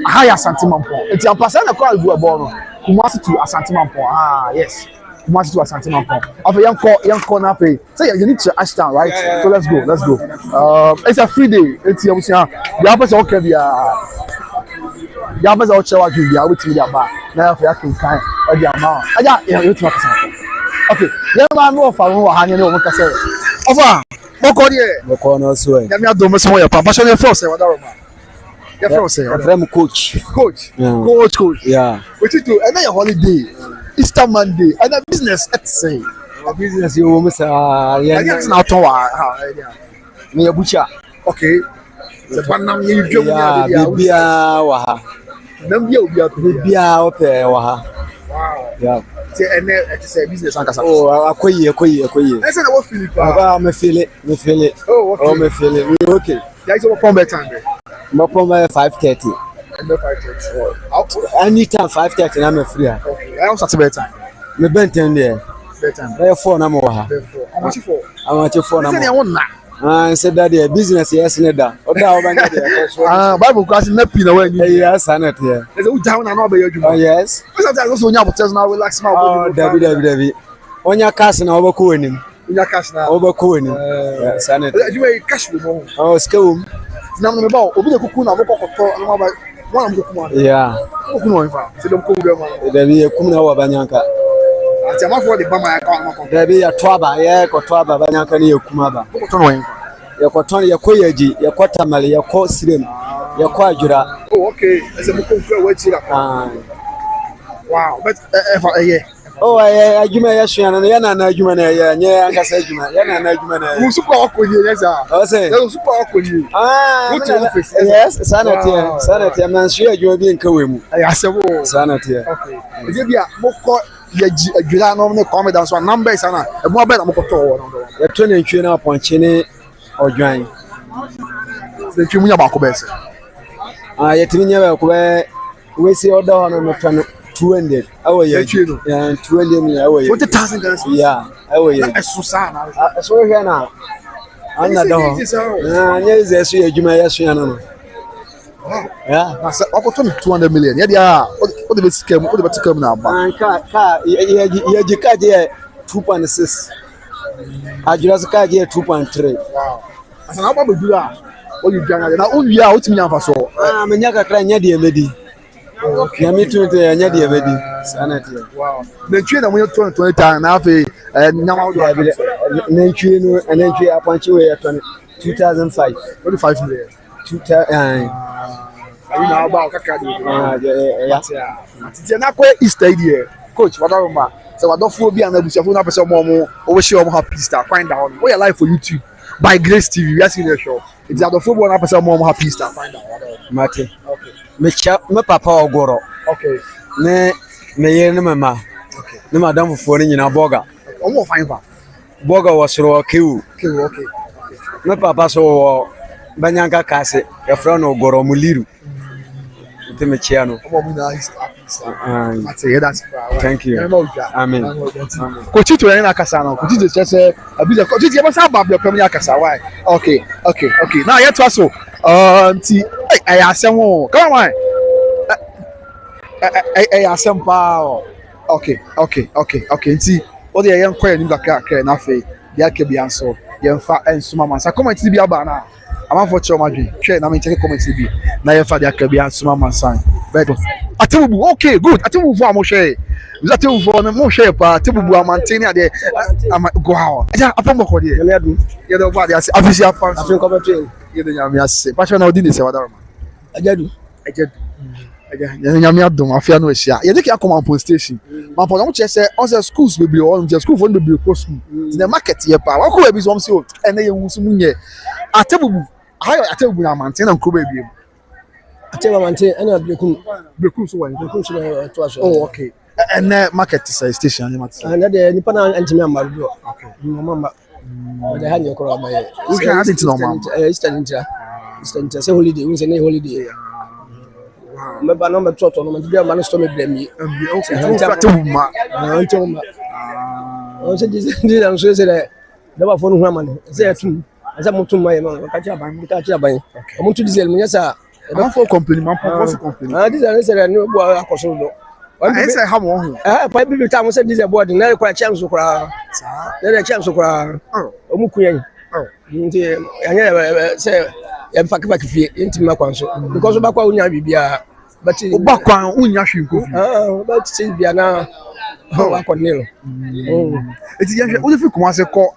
higher santimampon eti ampasa na ko albu ebo no Kumasi to asantimampon yes Kumasi to asantimampon afa yanko na pay say you need to Ashton right so let's go it's a free day eti abusia ya pesa okay ya pesa o chewa gi ya wetin dia ba na ya fa yakin kan o dia ma aja ya wetin ka san okay ya ma no fa wo ha ne o mo ka say ofa boko no so ya mi ado mo so ya pa ba so ne force wa da ro ma ya force ya from coach yeah wetin to and your holiday Easter Monday and a business at say a business you mo sa ya na to wa me bucha okay the panam you dwom ya bibia wa ha nam bia bibia o pe wa ha wow yeah say and it say business an kasa oh akoyi I say na what feel it ah me feel it oh okay me feel it okay guys what pon better time my pon 5:30 and 5:30 anytime 5:30 na me free okay I also better time me benten there better time by 4 na mo wa ha how much for na mo say na won na Said that the business yes neither. Bible class na pin na when you. Yes, Sanet here. There's a down and over you. Oh yes. Sometimes also when you have now relax my Oh, David. On your cash now over cooling. In your cash now. Over cooling. Sanet. You may cash with more. Oh, school. Now I'm about obi the cocoon na go one am go kuma. Yeah. Cocoon no infa. Say dem come there man. David kumna wa banyanka. Ati am for the bama account. David ya twaba ya ko twaba banyanka ni yakuma ba. Cocoon no infa. Yakotoni yakoyeji yakotamale yako sirem yakwajura. Oh okay. Ese mo come for we chira. Wow. But yeah. Oh ajuma ya shwana na ajuma na ya nye angasa ajuma na ajuma na Musuko akonye yesa. O say Musuko akonye. What your office? Yes, sanate man sure ajuma bi nkawe mu. Ayasebo. Sanate. Okay. Eze bia moko yaji adwira no ne come down so number is na e mo be na moko to wo no. Ya to ne ntwe na ponche ne odwan. Se twi munya ba ko be se. Yetimi nya ba ko be we see order hono no to 200 awoye. Yeah, 200 me awoye. 40,000 Ghana cedis. Yeah, awoye. Eso sa na. So here na. Anna do. Nya is eso adwuma ya so yana no. Yeah. Na se okoto 200 million. Ye dia o de be scam, o de be scam na ba. Ka ye jika je 2.6. Ajura ska je 2.3. Wow. Asa na ba be dura. O you dwan na o wi a o timi nya fa so. Menya kakra nya de emedi. Ya mitu te nya de emedi. Sanate. Wow. Na twi na mo 2020 time na afi nyama o do abi. Na twi apanchi we 2005. 25 million. 2000 Ayi na ba kaka de. Yeah. Ati na ko Easter here. Coach, what do ma? So what do for bi an abusiafo na pese mo o we share mo happy Easter find down. We are live for YouTube by Grace TV. We are seeing the show. It's at the football na pese mo happy Easter find down. Mate. Okay. Me papa ogoro. Okay. Me ye ne mama. Okay. Ne madam fo ni nyina boga. Omo fine ba. Boga wasoro kewu. Kewu okay. Me papa so banyanka kase ya fra no ogoro muliru. Nte me chia no. Omo na Easter. That's thank you. Amen. Coach to na kasa na. Coach to say abiza coach to say ba be pem ya kasa why? Okay. Now yet to so ti I asem o. Come on. I asem pa. Okay. Nti o de yen kwa ni kakra na fe. Ya ke bi anso. Yen fa ensuma man. Sa comment bi aba na. Ama for choma dwen. Hwe na me check comment bi. Na yen fa de ka bi ansuma man san. Beto. Atebubu okay good. Atebubu for amhwe. Atebubu for me mo hwe pa. Atebubu amanteni ade go how. Aja apambo ko de. Ye do ba de ase official fans. Afin ko betwe. Ye de nyame ase. Passion na odi ni se wadaro ma. Ajadu. Aja nyame adom afia no ehia. Ye de ki akoma on station. Ma po no che se on se schools bebre on je school for no bebre ko school. The market ye pa. Wa ko we bi so se o. Ene ye wusu munye. Atebubu. Hayo atebubu na amanteni na nkoba ebiem. Atema mante ana Brekum so why? Brekum so na to aso. Oh okay. And market station ni mate. Na de nipa na antimi amarudo. Okay. Mama. De ha nyekoro amaye. We can add it to normal. Easter say holiday, we say holiday. Wow. Me ba no me toto no me de ma no store me blame. Okay. Atebubu. Antoma. On say this and so say that the ba phone hu amane. Say atum. Asa mutum mai ma ka cha ban. Omuntu diesel me yesa. I'm for company, man. For company. This is a new boy. I say how long? Pipe every time we said this board, never quite chance to cry. Then a chance to cry. Omukuyan. I never say, I'm fucking back into my console because of Bakwa Bibia. But Bakwa Unyashin, but Silvia how I could kneel. It's only if you come as a call.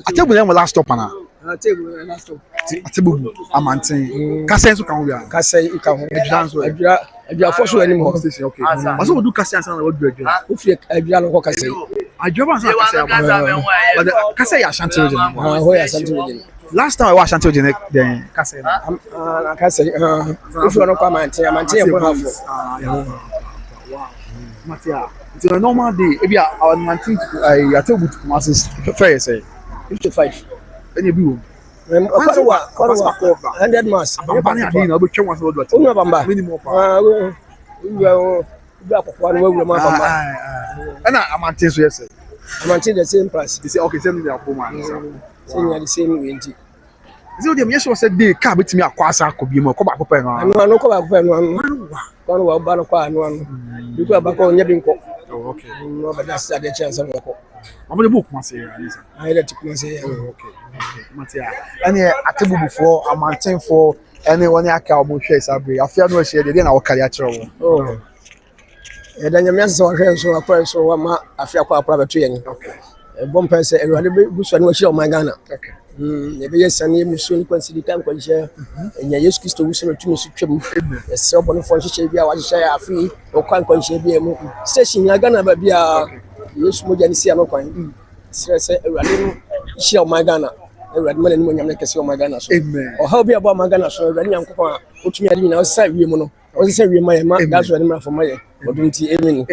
I tell them last stop now. Atebubu amanteni kasa nso kan wia kasa ka ho adwa for so anymore okay aso we do kasa ansa na we do adwa o fi adwa no ko kasa adwa ba ansa kasa but kasa ya Ashanti region ho ya Ashanti region last time I was Ashanti region then kasa kasa o fi no ko amanteni ko half wow matia it's a normal day e bia our 19th Atebubu to Kumasi fair say 55 any bi wo Kwanza 100 mass. Bambani adi na obetwa wanso odo ati. Onu bamba. Minimum pa. Uwa akokwa no wura ma bamba. Na amante so yes. Amante the same price. They say okay same me akoma. Same the same way nti. Is it the mission said they can't beat me across a could be more come back up and no come back one wa ba no kwa no you go back on yebinko. okay. No, but that's the chance of work. I'm going to book my say. I let you say. Okay. Matia. Any at table before a mountain for anyone I can almost share Sabri. I feel no share, then I'll carry a trouble. Oh. And then you may so a person so I feel quite private training. Okay. A bomb person, and I will show my Ghana. Okay. Maybe yes, and you soon consider time can share, and you used to listen to me. A cell phone for Shabia, what share a fee, or can't consider station. You're gonna be a use more than see no coin. Stress a little share my Ghana, a red man when you make a show my Ghana. Amen. Or how be about my Ghana, so when I'm put me in outside women. Or say we my man, that's what I'm for my. Amen.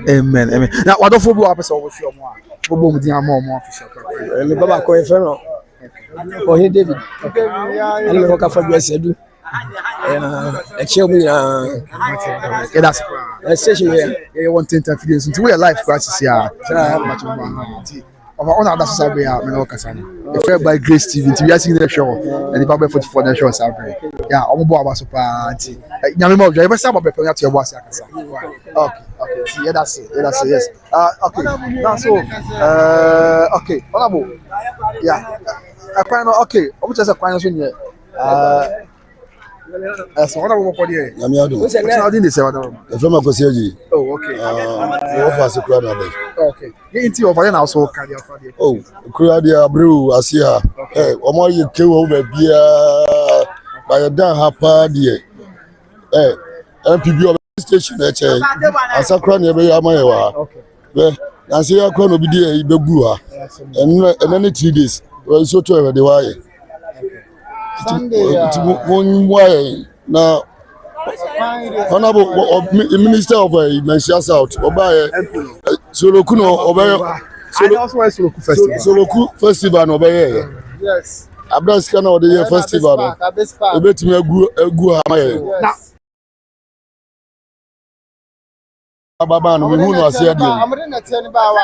Amen. Now, what of football episode was your one? Football with the more official. Me baba ko efero. Oh, he David. And me work for BS do. E che mu na. Yeah, that's Station here. yeah, you want to interfere into real life crisis here. On a that's Sabre, I know Kasana. The fair by Grace TV, we are seeing the show, and the Bible 44 the show Sabre. Yeah, I'm about super auntie. Yamimo, driver Sabre, but your boss. Okay, yeah, that's it. Yes. Okay, now so, okay, honorable. Yeah, I find okay, I'm just a final here. So what about what here? What's now doing this? From Akoseji. Oh, okay. Offers a crown. Okay. Get into your fire now, so can you afford it? Oh, Kuradia Brew, Asia. Eh, Omo you kill over beer by a damn happy dear. Eh, MPB station, and Sakran, Yamawa. Okay. Well, I say, I can't be there, Ibebua. And then 3 days. Well, so to the wire. One way now. Honorable Minister of Mensia South, Obaya, Solokuno, Obaya, Soloku Festival, Obaya. Yes. Abraskan of the year festival. I bet me a good Ababan, we who was here. I'm reading a 10 bar.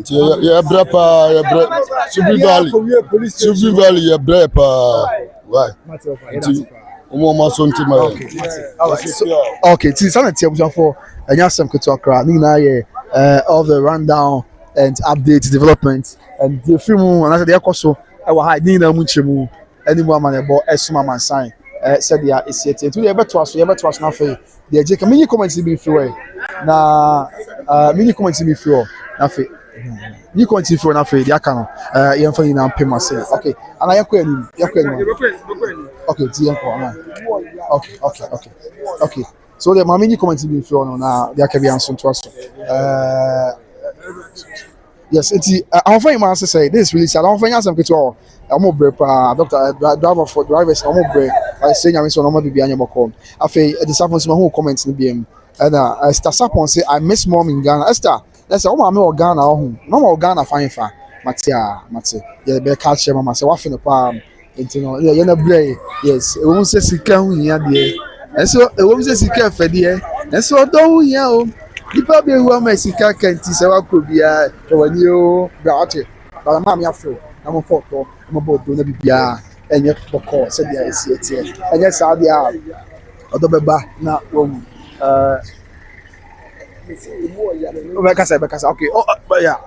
Yeah, Brapa, Subi Valley, yeah, Brapa. Why? Okay, see, some of for and you have some good talk all the rundown and updates, development, and the film, and after the also, I will hide in a muchimu, anyone man about Esuma man sign. Said yeah, it's yet to the better was nothing. The Jake, many comments to be free. Now, many comments to be free. Nothing. You continue for nothing. The account, you're finding now pay myself. Okay, and I am quitting. Okay, okay. So the many comments to be free now. There can be answered to us. Yes, it's. I'm finding my answer say this really sad. I'm finding some good all. I'm more brave. Doctor, driver for drivers. I'm more brave. I say I'm so normal to be animal call. I feel the South who comments in the BM. And Esther Sapon say I miss mom in Ghana. Esther, let's say, oh, my Ghana home. No more Ghana fine fa. Matia. Yeah, be catch mama say what in the palm. You know, yeah, na blay. Yes, it won't say sika hu here there. And so it won't say sika for there. And so don't here o. People be who am sika kanti say wa ko bia. When you got it. But mama ya feel. I'm for to. I'm about to na bibia. Enye boko say there is here. Enye sa dia. Odobeba na wo. Bekasa. Okay. Oh, but yeah.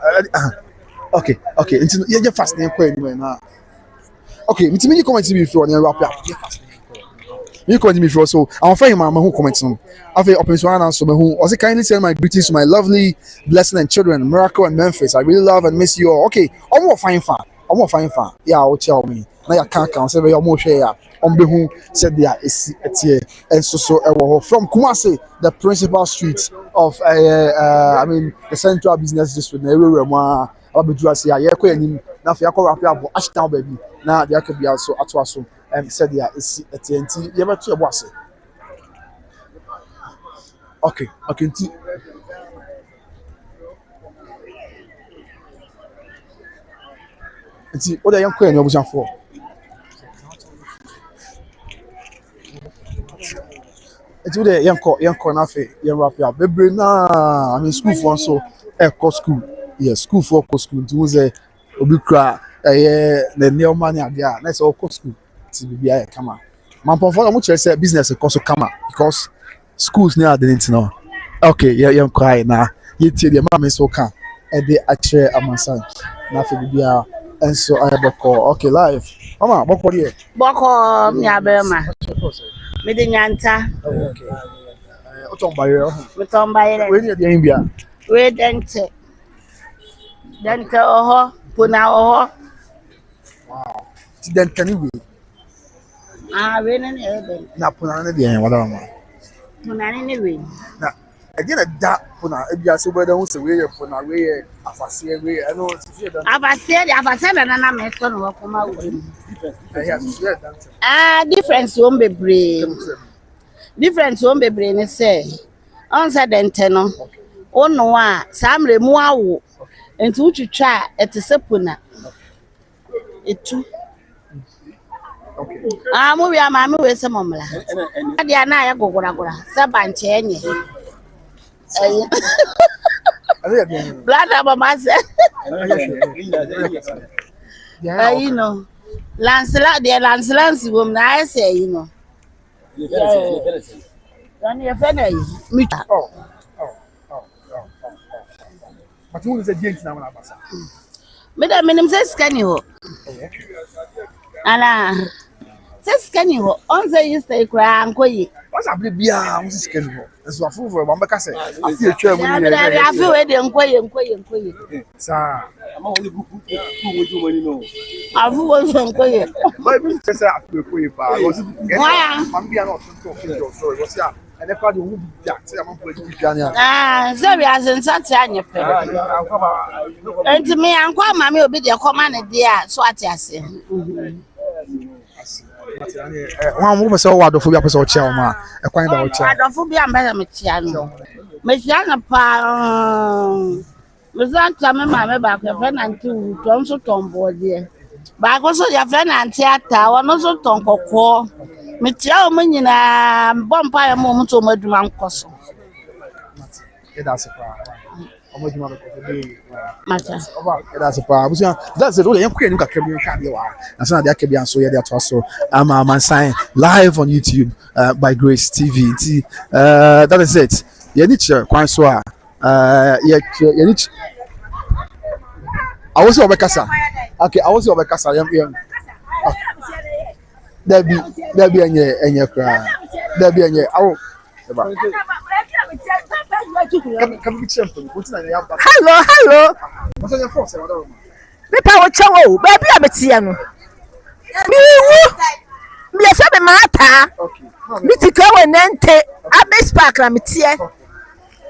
Okay. Until you're fast name anyway now. Okay, me you comment to me if you want to wrap up. You comment to me if you so I'm finding my who comments on. I feel open so answer me who also kindly send my greetings to my lovely blessing and children, Morocco and Memphis. I really love and miss you all. Okay, I'm more fine fan. Yeah, I'll tell me. Now you can't count. Say we more share. On be who said there is here and so from Kumasi, the principal street of I mean the central business district. I'll be dressed here. Yeah, now for your wrap up Ashtown baby. Now there could be also at also said there is a TNT. You ever to a boss? Okay. See what are you queen you was for? It's with the young nafe, young wrap up. Baby, nah, I mean school for so school. Yes, school for school. To say Obikra the new money idea. Let's all go school to be a come. My perform much say business cost come because schools near the know. Okay, yeah, crying now. You tell your mom is so calm. And they actually am my son. Nothing be a and so I have a call. Okay, live. Mama, what here? Boko Miabema. Midinyanta. Okay. Otombayo. Mutombaye. Where near the India? We dente. Dente oho, puna oho. Wow. Dente anyway. We nene ebe. Na puna na the whatever. Puna nene we. Na again a that puna e bia so whether who say we puna we afase we I know to fear that. Afase na me so no koma we. Difference Difference won bebre ne say. On say dente no. Ono a samre mu awo. Enti utwitwa etese puna. Etu. Okay. Mo wi ama me we se momla. Ade ana ya gogoragora. Se banche enye. Blada mama se. You know. Lance wom na I say you know. Then you finish. Me. But who is a gent now na basa? Me da minim se skani ho. Ala. Se skani ho. On say you stay kra ankoyi. What's up bia who is skani ho? Eso afu for ba mbeka se. Afi etwa mu ni. Ya afi we de nkoyi. Sa. Ama wole buku ku woju mani no. Afu wo nkoyi. But we say afi ekoyi pa. Why? Mam bia no to so was ya. And if I do who that say am for the so we as in such anya pe. Enti me ankwa ma me obi de koma ne de a so ate ase. One woman so what of your person chair ma e kwan da o chair. Adofo bi amba me tia no. Me tia na pa. Me san ta me ma me ba ko fe na nti ton so ton bo de. Ba ko so ya fe na nti ata wono so ton kokko. Me tia o me nyina bompa ya mo to maduma nkoso. That's a problem. Omoduma ko dey. Mata. That's a problem. That's the rule. You can look at Kebbi Shadi wa. And so na dey Kebbi so dey to so man sign live on YouTube by Grace TV. That is it. You need to kwan so you need I was obekasa. Okay, I was obekasa. There be any cry. There be any oh. Hello. What's your force? Me pa wo chewo, baby abetia no. Me wu. Me afa me mata. Okay. Me tika we nente. Abes park na me tie.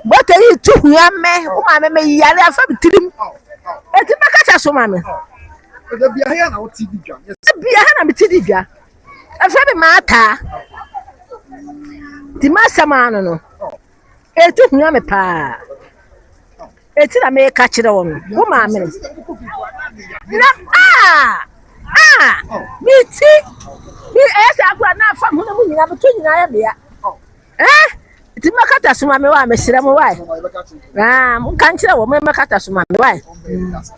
But yi tu hua me, o ma me yare afa me tirim. Eti maka so ma me. There be here na TV dwa. Yes. Be here na me TV dwa. Afa me mata. Di masama no. Etu hua me pa. Eti na me ka kire wo no. Wo ma me. Na me ti. Me esa agwa na afa hu na mu nyina beto nyina ya bia. Ti makata suma me wa me sire mo wai. Mo kan kire wo me makata suma me wai. That's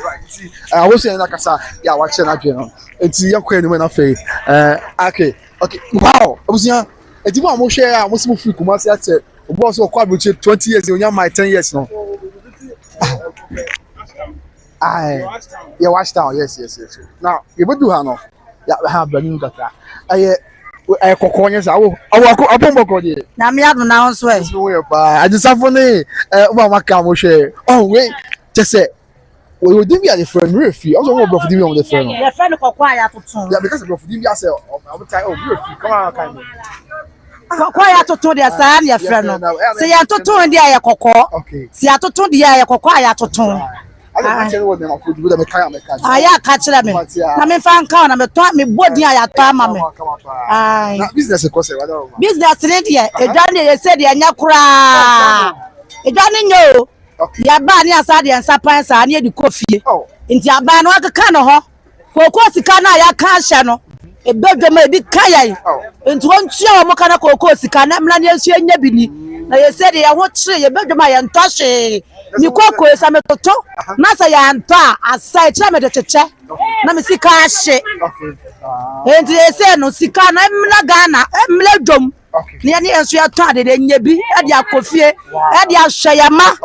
right. See, I was saying like I yeah, watch na dwe no. Enti yakwa ni me na fe. Okay. Wow. I was saying enti mo mo share a mo simu free Kumasi ate. Obo so kwa bi 20 years onya my 10 years no. Yeah, watch down. Yes. Now, you would do no. Yeah, have been kaka. I kokonye sa wo abombo de. Na me adu na onso e. So we ba. I just have funny. Oba maka mo share. Oh wait, just say we would be at the friend refi. Also we bro for on the friend. The friend kokwa ya tutun. Yeah, because bro for dem say I'm try refi. Come on kind. Kokwa ya tutun dia sa ya friend no. Se ya tutun dia ya kokko. Okay. Se ya tutun dia ya kokwa ya tutun. I tell you what them food with them carry me catch. Aya ka kire me. Na me fan ka na me to me bodi aya to ama me. Ai. Na business ko say wada. Business ne dia edwane ye say dia nya kura. Edwane nyo. Ya ba ni asa dia nsapan sa na edi kofie. Nti aba na wakeka no ho. Koko sika na ya ka hye no. Ebedwama ebi ka yai. Nti won tua wo mo kana koko sika na mla ne asu nya bi ni. na ye said ya wo kire ye bedwuma ye ntɔ hwe ni koko esa metoto na sa ya ntɔ asai kire me de cheche na me sika ahye enti ye say no sika na emla Ghana emla dwom ni ani enso ya tɔ ade de nya bi e de akofie e de ahwe ya ma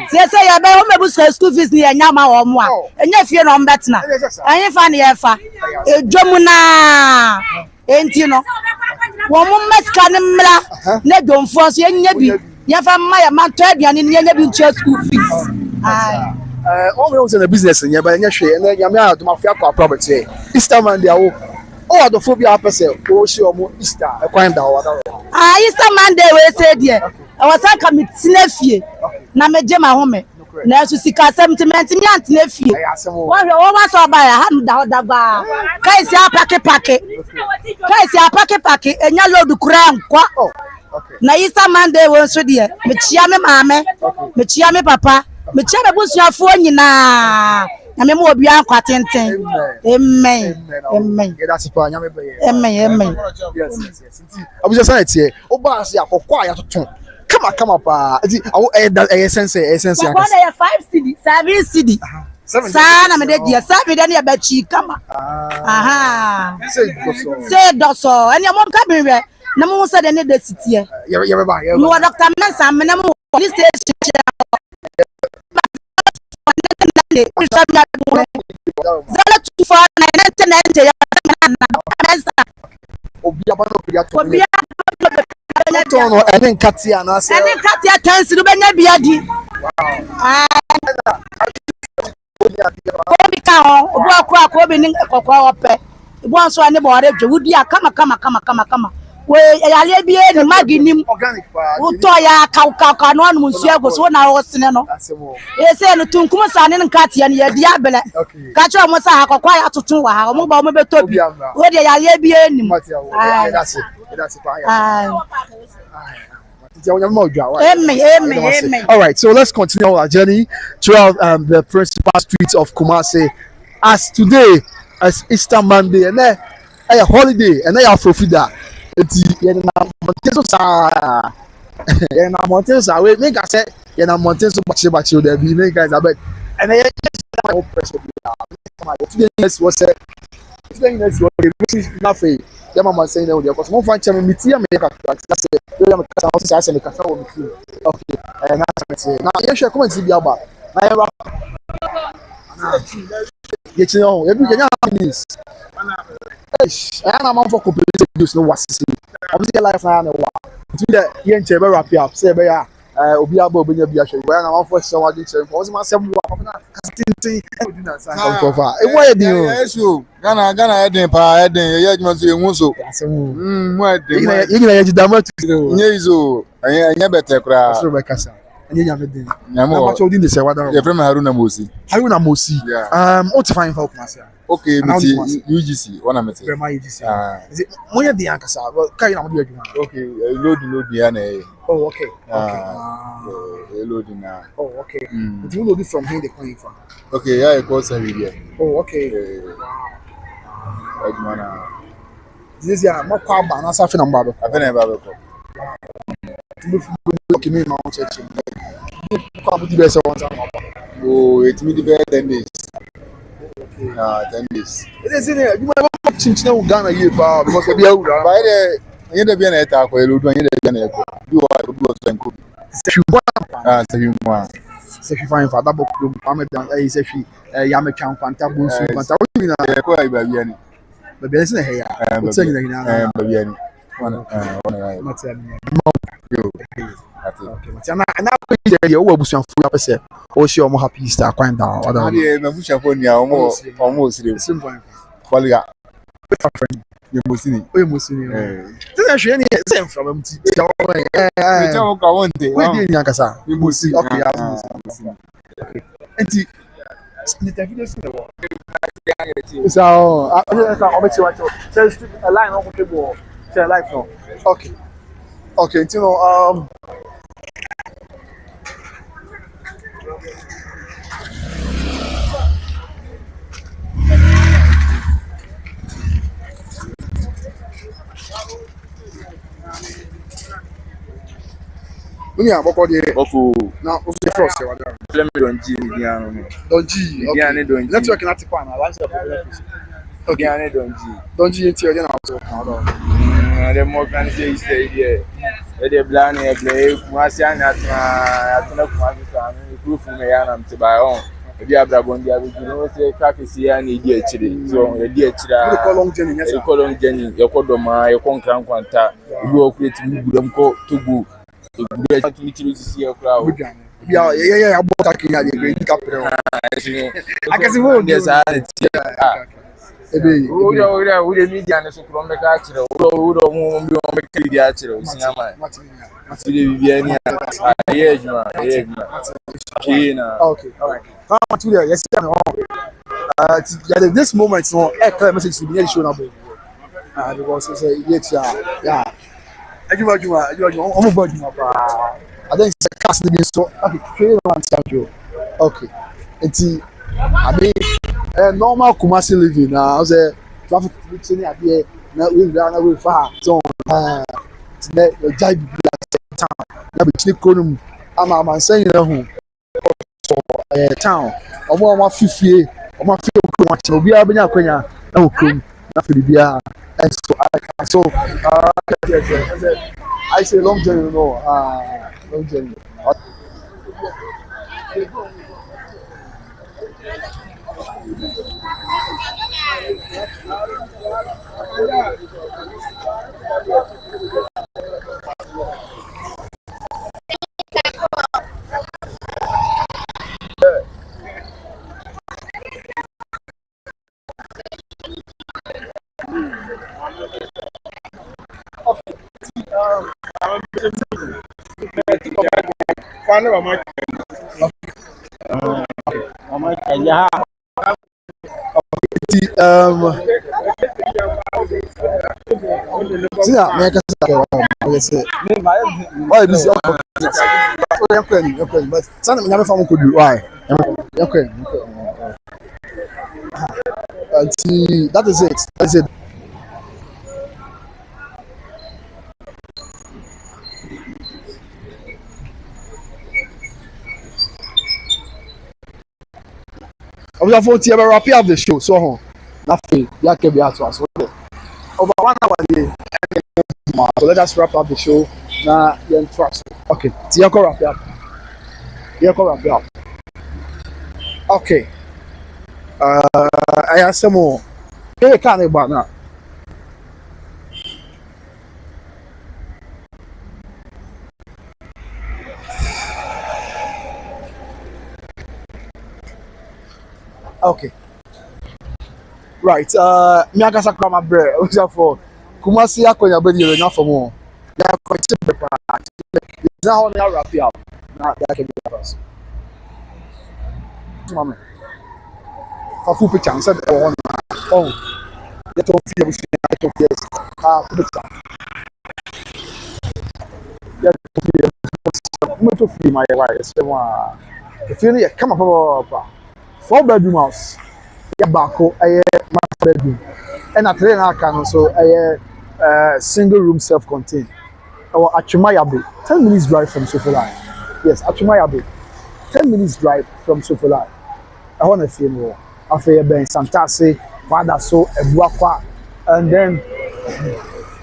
se say ya be ho mebu school fees ni nya ma wo mo a enya fie no mbetna anyi fa ne ye fa edwom na enti no wo mo meska ne mla ne dwomfo so enya bi ya fa ma ya ma tɔ aduane ni enya bi nche school fees all we in the business nya ba nya hwe na nya me a do mafia kwa property Easter Monday awo oh the phobia person o shi omo Easter e kwan da wa da Easter Monday we say there I was like me tena fie na me je ma home na so sika sentiment mi antena fie wo wa so ba ya ha da ba kai si apake enya load kura nkwa na Easter Monday we so there me chia me maame me chia me papa me chia me busuafo nyina na me mo obi ankwa tenten amen that's pa nya me be amen yes abuja sanete o ba se akokwa ya toton kama pa ati awo essence ya kwa 5 cedi 7 cedi sana me de dia 7 de na ba chi kama aha say doso eni mo ka bi we na mo se de ne de sitie ye ba no Dr. Mensa me na mo police station zala tufa na ya Mensa obi no ene nkatia na se ene nkatia tansi no benya biadi obi ka ho obi akwa obi ni kokwa ope ibo anso ani bo ore dwe wudi kama we yale bi eni maginim organic pa uto ya ka no anu nsu ego so na wo sene no e se no tunkum sa ne nkatia ne ya di abele ka cho mo sa akokwa ya tutun wa ha mo ba mo betobi we de yale bi eni that's Amen. All right, so let's continue our journey throughout the principal streets of Kumasi. As today, as Easter Monday, and then a holiday, and then Afrofida. Mountains are make us say, mountains bachi there be make guys abeg. And then yes was said. Yes, nothing. Yeah, mama saying that because one find channel meet here make that's it. You am kasa say me kasa wo meet. Okay. Na say na ye share comment bi aba. Na ye rap. Ye chino, ye bi nya minutes. Na man for complete videos no wasisi. Obviously life na na wa. To the ye nche be wrap up say be ya obi aba obenya bi ahwe. We na man for show wadin chere. Because man say wa na kastintin e do na san come cover. E wo ye din o. Yes o. Ghana eden pa eden ye adwuma so ehun so. Mu eden. Ye gina ye jidama tu. Nye izo. Anya bete kra. So be kasa. Anya nya me din. Nyamo. Na ma chodin de se wada. Ye frame Haruna Mosi. Haruna Mosi. What to find for Kumasi? Okay, meti UGC, wana meti. Prema UGC. Is it moya di ankasa? Kai na mo di adwuma. Okay, load ya na e. Oh, okay. Load na. Oh, okay. Did you load it from here they coming from? Okay, yeah, I call Savidia. Oh, okay. Adwuma. This ya mo kwa ba na safi na mbado. Afa na ba ko. Okay, me ma church. Kwa bu di be se won ta. Oh, it me di be 10 days. 10 days. It is in here. You might chinchina Ghana here pa because be awura. Ba ide anye de bia na eta ko elodu anye de bia na eko. Bi wa do so enko. Se hwa. Se hwa. Se hwa fine fa double club Ahmed se hwa ya me twan kwanta bu nsu kwanta wo ni na ko ai ba bia ni. Ba bia se na he ya. O tsanyi na hina. Ba bia ni. Wana ya. Mate ami. Yo. Okay, mate na ye wo abusuanfo ya pese o shi o mo happy Easter kwanta oda. Ade na busuanfo ni a omo osire. Simple. Kwaliga. Ye mosini. O ye mosini. Tena hwe ni se mfa ba mti. Me jawo ka wonte. We di nyan kasa. Ye mosi. Okay, ya mosi. Okay. Enti ni ta video se wo. So, I bet you watch. So a line on the board. Say live now. Okay. Okay, you know when Oni aboko de. Boko. Na o se frost e wa da. Flame don G ni dia no. Don G. Okay. Don G. Network na tipa na what's the problem? Okay. Dia Don G. Don G nti o de na so na do. The more can say is there. The plan e play Kumasi atuna Kumasi sa no proof me ya na mtiba on. Ebi abrabon dia bi no say practice ya na edi akire. So edi akira. The long journey yes. The long journey. Yokodoma, yokonkran kwanta. Ibi o create mi gudam ko tugu. Ibi a tumi kiri sisi e kra o. Yeah, about taking ya the great capital. I can see what yes ebe we the media na so krom be ka kire wo mo bi o me kiri dia kire o sinama mati de bibiani ayejuma kina okay all right come to there yes this moment no a clear message to be shown up because say yeah ajuma omo bajuma pa I think it's a cast the so okay trade on Sancho okay enti I mean normal Kumasi living I say traffic ni ade na we na we far so na jai bi town na be chini konum ama say na hu so town omo fifie okro wa che obi abenya akwanya na okrom na fe bia and so I say long journey no long journey that is it. I'm going to wrap up the show. So, nothing. You can be out us. Over 1 hour day. So let us wrap up the show. Now, you're in trust. Okay. So you can wrap it up. Okay. I have some more. Hey, can't about now. Okay. Right. Miagasa Krama Bre. What's up for Kumasi Akonya Bedi enough for more. They are quite simple. Now they are wrap up. Now that can be us. Mama. For full picture, I said oh they don't feel I don't yes. Picture. Yeah, to feel my wife. So the feeling come up 4-bedroom house. Yeah, bako master bedroom. And at the aka so single room self-contained. Or Achumayabe, 10 minutes drive from Sofalai. Yes, Achumayabe, 10 minutes drive from Sofalai. I want to feel more. After Ben Santase, Father so Ebuakwa, and then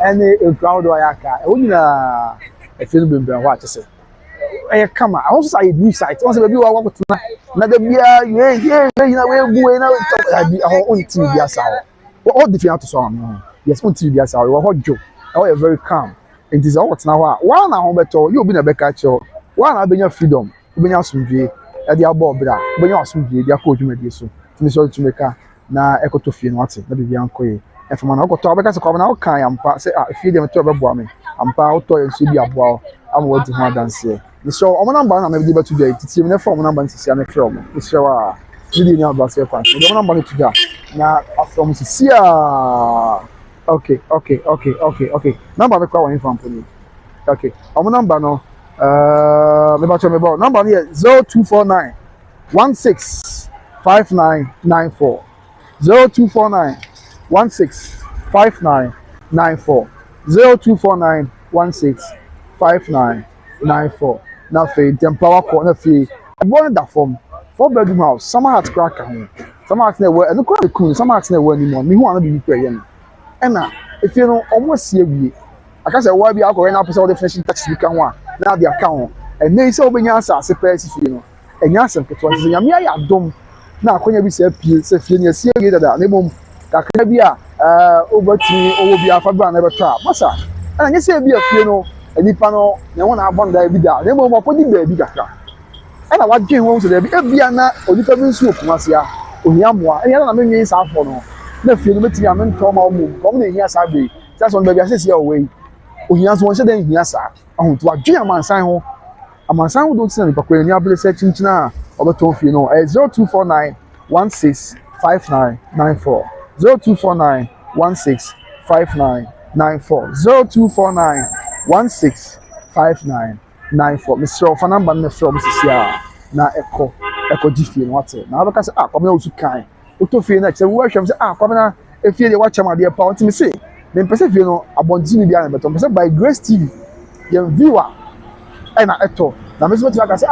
any crowd or yaka. I wouldn't a film been what to say. Come on, I also say new site. Also, maybe I want to na the beer, yeah, you know, we're our own TV as our all different to some. Yes, own TV as our hot joke. Oh, very calm. It is all now. One home better, you'll be a better catcher. One I've been your freedom, you've been your sumbi, at the above, but you're sumbi, your coach made you so. Finish all to make a na echo to feel what's it, maybe young coy. And from an uncle to because of common outcry, I'm say, feed them to a bombing. I'm proud to and see be a wow. I'm what to have done say. So I'm number I'm able to do it. It's even from number to see a film. It's so really now about your point. The number to that. Now from see okay. Number the call from me. Okay. I'm number no number here 0249 165994 0249 165994 0249 165994 na fe tempa wako na fe ebo da form 4-bedroom house summer hat crack ho summer hat na we no kwa ku summer hat na we ni mo me hu an bi kwa ye no e na if you know omo sie wie aka say wa bi akọ na pese the finishing touch bi kan ho a na de aka ho e na ise obenya asase pese fie no enya asem keto ase nyame ya dom na akonya bi se pie se fie ne sie wie dada na mom kakra bi a obati owo bi afa ba na beta masa na nye se bi afie no enipa no na wona abon da bi da na mom opodi ba bi kakra na wadwen ho so da bi ebia na onipa bi nsu Kumasi a ohia moa enya na menwen sa afọ no na fie no metimi amento ma omum kom na ehia sa be just on baby asese ya owe ohia so won se den ehia sa ahun to adwen amansan ho do tina nipa kwani abele se chinchina obeton fie no 0249 165994 0249 165994 0249 165994 Mr. Fanamba na from Sisia na eko gifie no wate na abeka se kwamna osu kan oto fie na che wo hwem se kwamna efie de wacha made pa ontimi se me mpese fie no abontini bia na beto mpese by Grace TV ye viewer na eto na me so ti aka se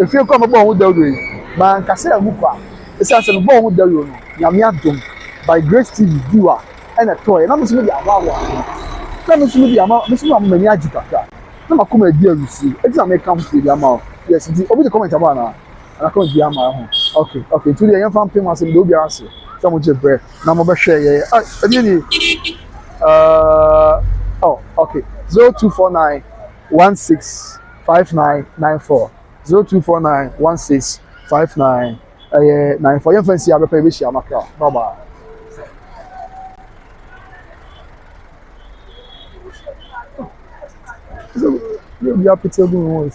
efie ko mo bo hu dawdo yi ma nka se amu kwa esa se no bo hu dawdo no nyame adom by Grace TV viewer na eto na me so di awawa na me so di ama me so am mani agikaka na makoma di arusi eti na me come to di ama yes di obi the comment about na comment di ama ho okay to the young fan pay ma se do bia ase so mo je bre na mo be share ye ni okay 0249 165994 0249 1659 94 yan fancy abepa be share maka bye bye. So, you have to tell me what